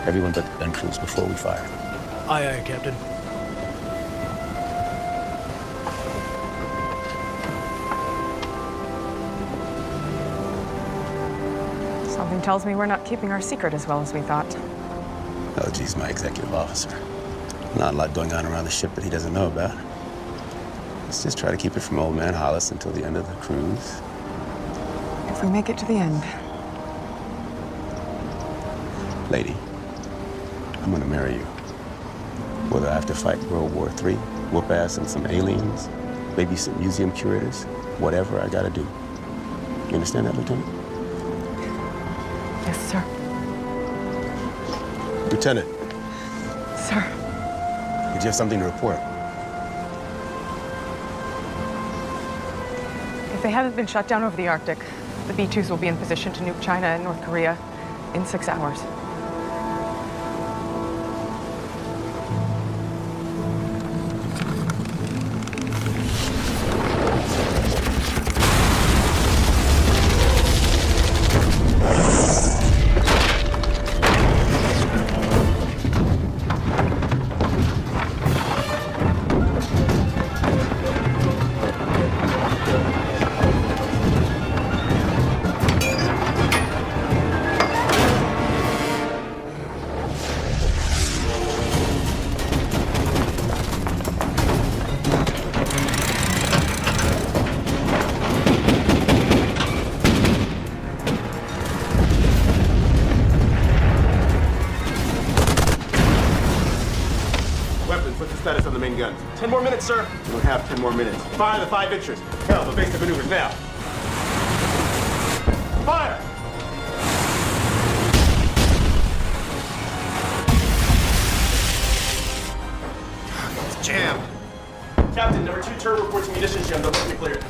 Everyone but the gun crews before we fire. Aye, aye, Captain. Something tells me we're not keeping our secret as well as we thought. Oh, G's my executive officer. Not a lot going on around the ship that he doesn't know about. Let's just try to keep it from Old Man Hollis until the end of the cruise. If we make it to the end. Lady, I'm gonna marry you. Whether I have to fight World War III, whoop ass on some aliens, babysit museum curators, whatever I gotta do. You understand that, Lieutenant? Yes, sir. Lieutenant, Sir. did you have something to report? If they haven't been shut down over the Arctic, the B-2s will be in position to nuke China and North Korea in 6 hours. the main guns. 10 more minutes, sir. We don't have 10 more minutes. Fire the 5-inchers. Help, evasive maneuvers now. Fire! It's jammed. Captain, number 2 turret reports munitions jammed. They'll let me clear it.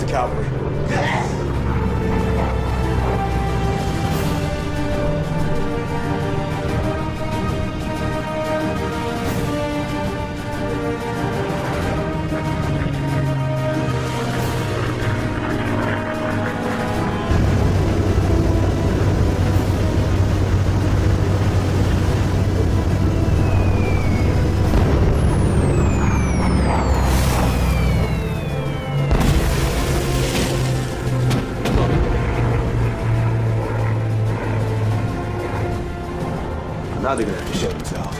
Cavalry. Now they're gonna have to show themselves.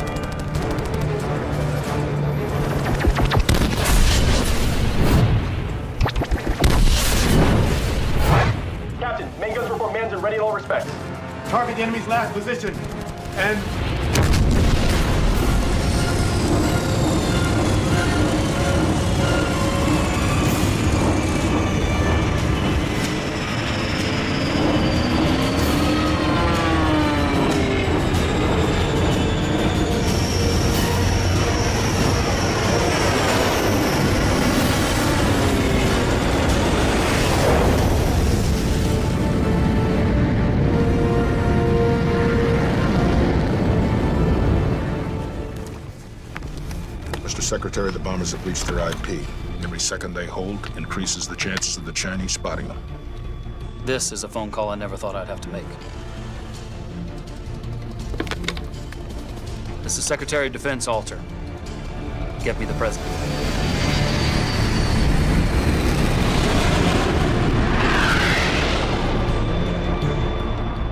Captain, main guns report manned and ready in all respects. Target the enemy's last position. And... Secretary, the bombers have reached their IP. Every second they hold increases the chances of the Chinese spotting them. This is a phone call I never thought I'd have to make. This is Secretary of Defense Alter. Get me the president.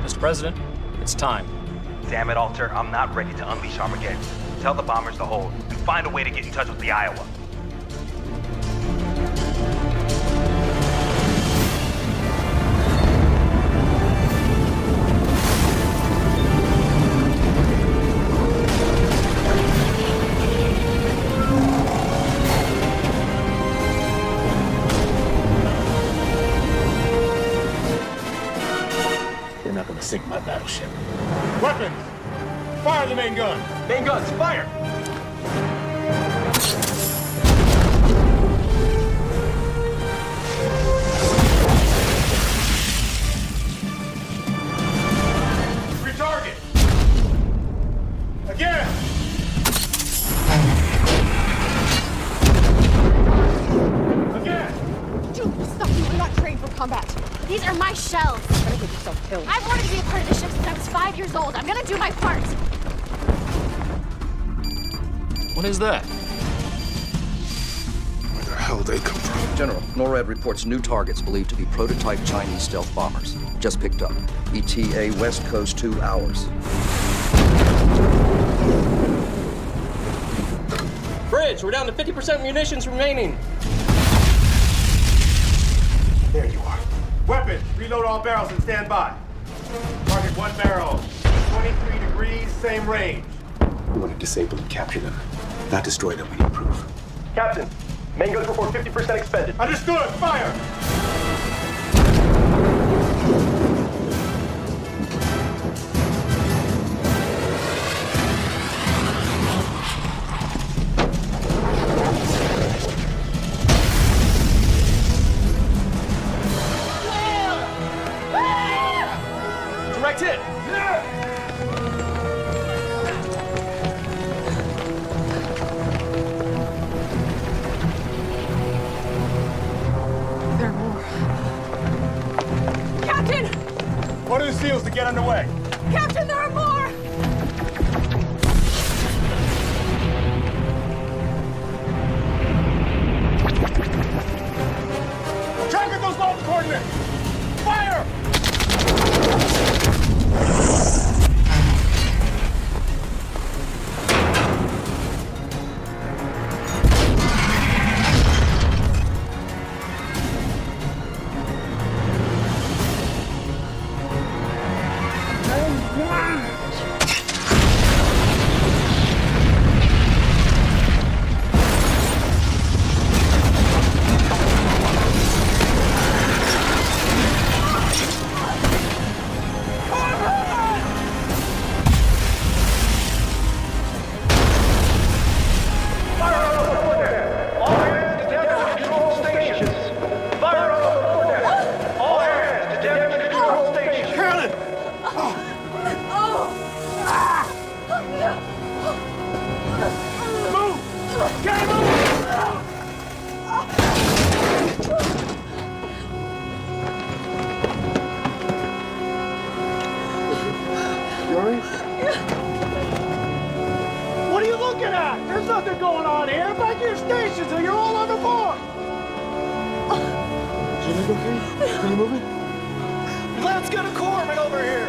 Mr. President, it's time. Damn it, Alter, I'm not ready to unleash Armageddon. Tell the bombers to hold, and find a way to get in touch with the Iowa. They're not gonna sink my battleship. Weapons! Fire the main gun! Main guns, fire! Retarget! Again! Again! Dude, stop. You were not trained for combat. These are my shells. You're gonna get yourself killed. I've wanted to be a part of the ship since I was 5 years old. I'm gonna do my part. What is that? Where the hell they come from? General, NORAD reports new targets believed to be prototype Chinese stealth bombers. Just picked up. ETA West Coast 2 hours. Bridge, we're down to 50% munitions remaining. There you are. Weapons! Reload all barrels and stand by. Target 1 barrel. 23 degrees, same range. We want to disable and capture them. Not destroy them, we need proof. Captain, main guns report 50% expended. Understood! Fire! Direct hit! There are more. Captain! Order the SEALs to get underway. Captain, there are more! Track those launch coordinates! Fire! What are you looking at? There's nothing going on here. Back to your stations or you're all on the board. Jimmy, okay? Are you moving? Let's get a corpsman over here.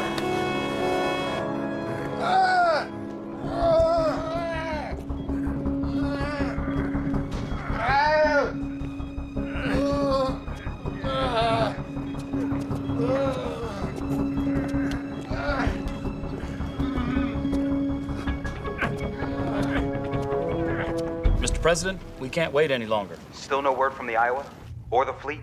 Mr. President, we can't wait any longer. Still no word from the Iowa? Or the fleet?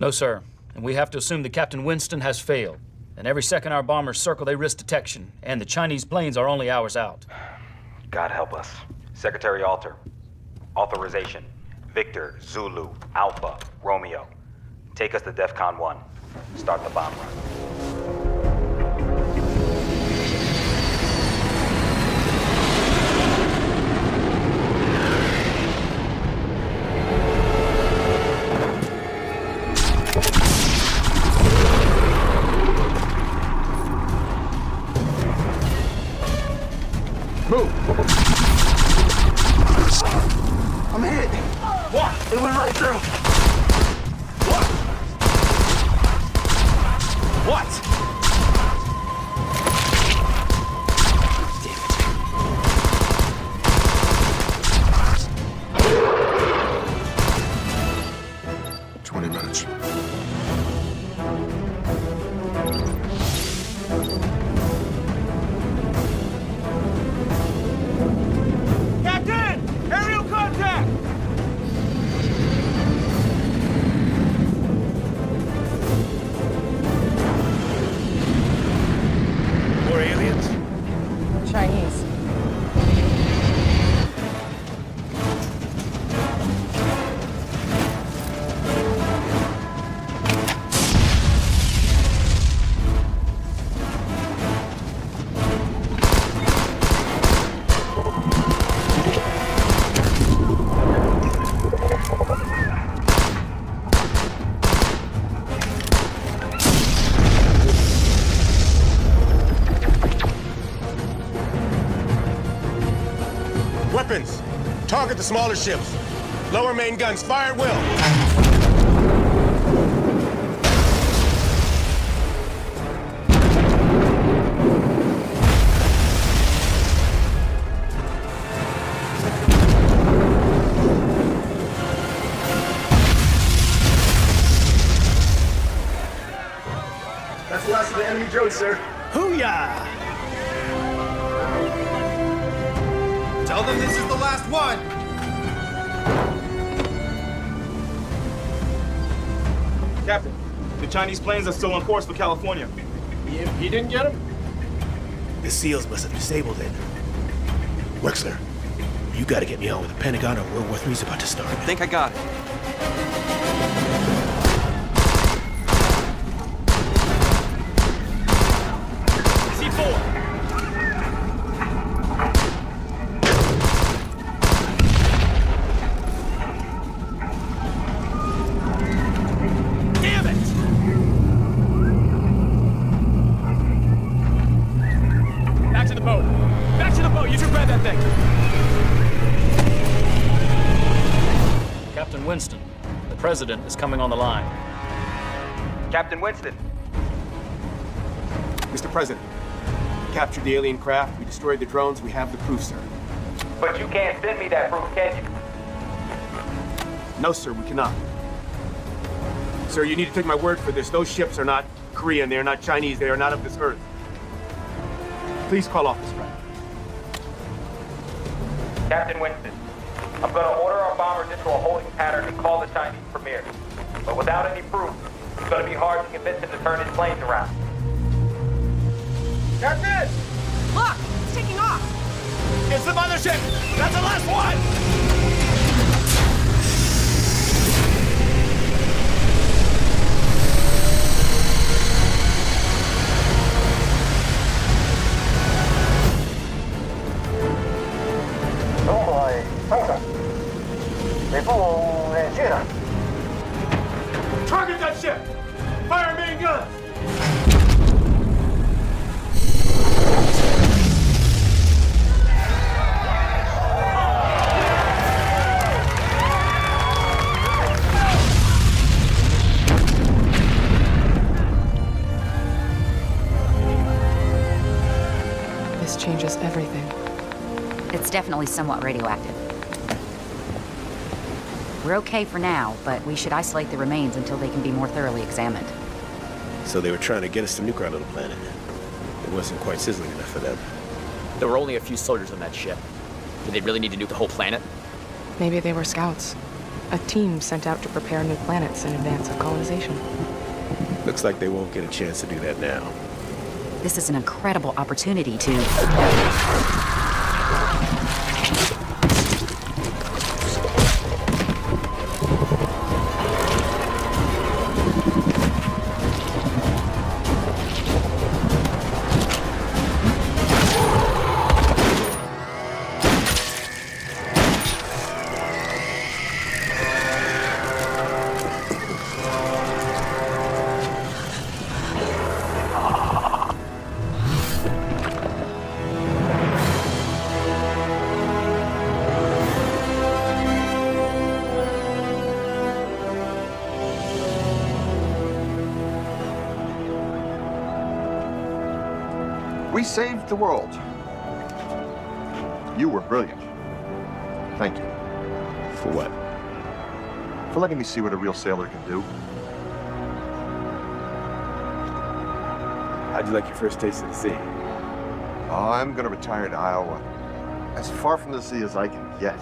No, sir. And we have to assume that Captain Winston has failed. And every second our bombers circle, they risk detection. And the Chinese planes are only hours out. God help us. Secretary Alter. Authorization. Victor, Zulu, Alpha, Romeo. Take us to DEFCON 1. Start the bomb run. Move! I'm hit! What? It went right through! What? What? Chinese. Weapons! Target the smaller ships. Lower main guns, fire at will. That's the last of the enemy drones, sir. Hoo-yah! Tell them this is the last one! Captain, the Chinese planes are still on course for California. He didn't get him? The SEALs must have disabled it. Wexler, you gotta get me on with the Pentagon or World War III's about to start. I think I got it. Captain Winston, the President is coming on the line. Captain Winston. Mr. President, we captured the alien craft, we destroyed the drones, we have the proof, sir. But you can't send me that proof, can you? No, sir, we cannot. Sir, you need to take my word for this. Those ships are not Korean, they are not Chinese, they are not of this earth. Please call off this craft. Captain Winston, I'm going to order our bombers into a holding pattern and call the Chinese premier. But without any proof, it's going to be hard to convince him to turn his planes around. Captain! Look, it's taking off. It's the mothership! That's the last one! Oh my. Target that ship! Fire main guns! This changes everything. It's definitely somewhat radioactive. We're okay for now, but we should isolate the remains until they can be more thoroughly examined. So they were trying to get us to nuke our little planet. It wasn't quite sizzling enough for them. There were only a few soldiers on that ship. Did they really need to nuke the whole planet? Maybe they were scouts. A team sent out to prepare new planets in advance of colonization. Looks like they won't get a chance to do that now. This is an incredible opportunity to... We saved the world. You were brilliant. Thank you. For what? For letting me see what a real sailor can do. How'd you like your first taste of the sea? Oh, I'm gonna retire to Iowa. As far from the sea as I can get.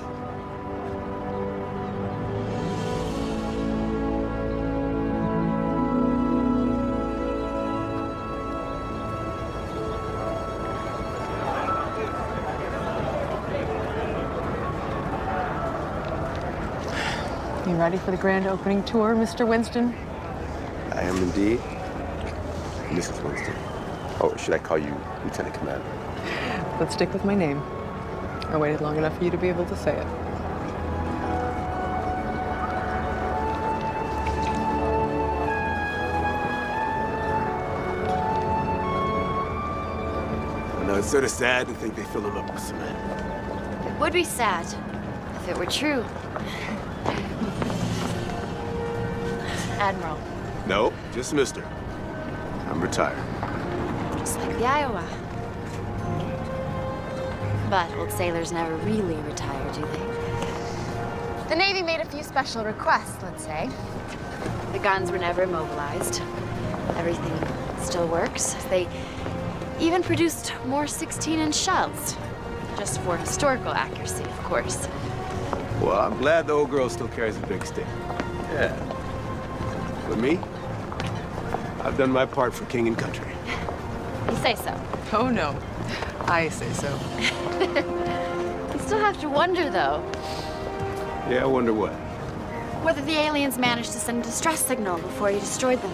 You ready for the grand opening tour, Mr. Winston? I am indeed. Mrs. Winston. Oh, should I call you Lieutenant Commander? Let's stick with my name. I waited long enough for you to be able to say it. I know it's sort of sad to think they fill them up with cement. It would be sad if it were true. Admiral, Nope, just Mister. I'm retired. just like the Iowa. But old sailors never really retire, do they? The Navy made a few special requests, let's say. The guns were never immobilized. Everything still works. They even produced more 16-inch shells. Just for historical accuracy, of course. Well, I'm glad the old girl still carries a big stick. Yeah. With me, I've done my part for king and country. You say so. Oh, no. I say so. You still have to wonder, though, Yeah, I wonder what. whether the aliens managed to send a distress signal before you destroyed them.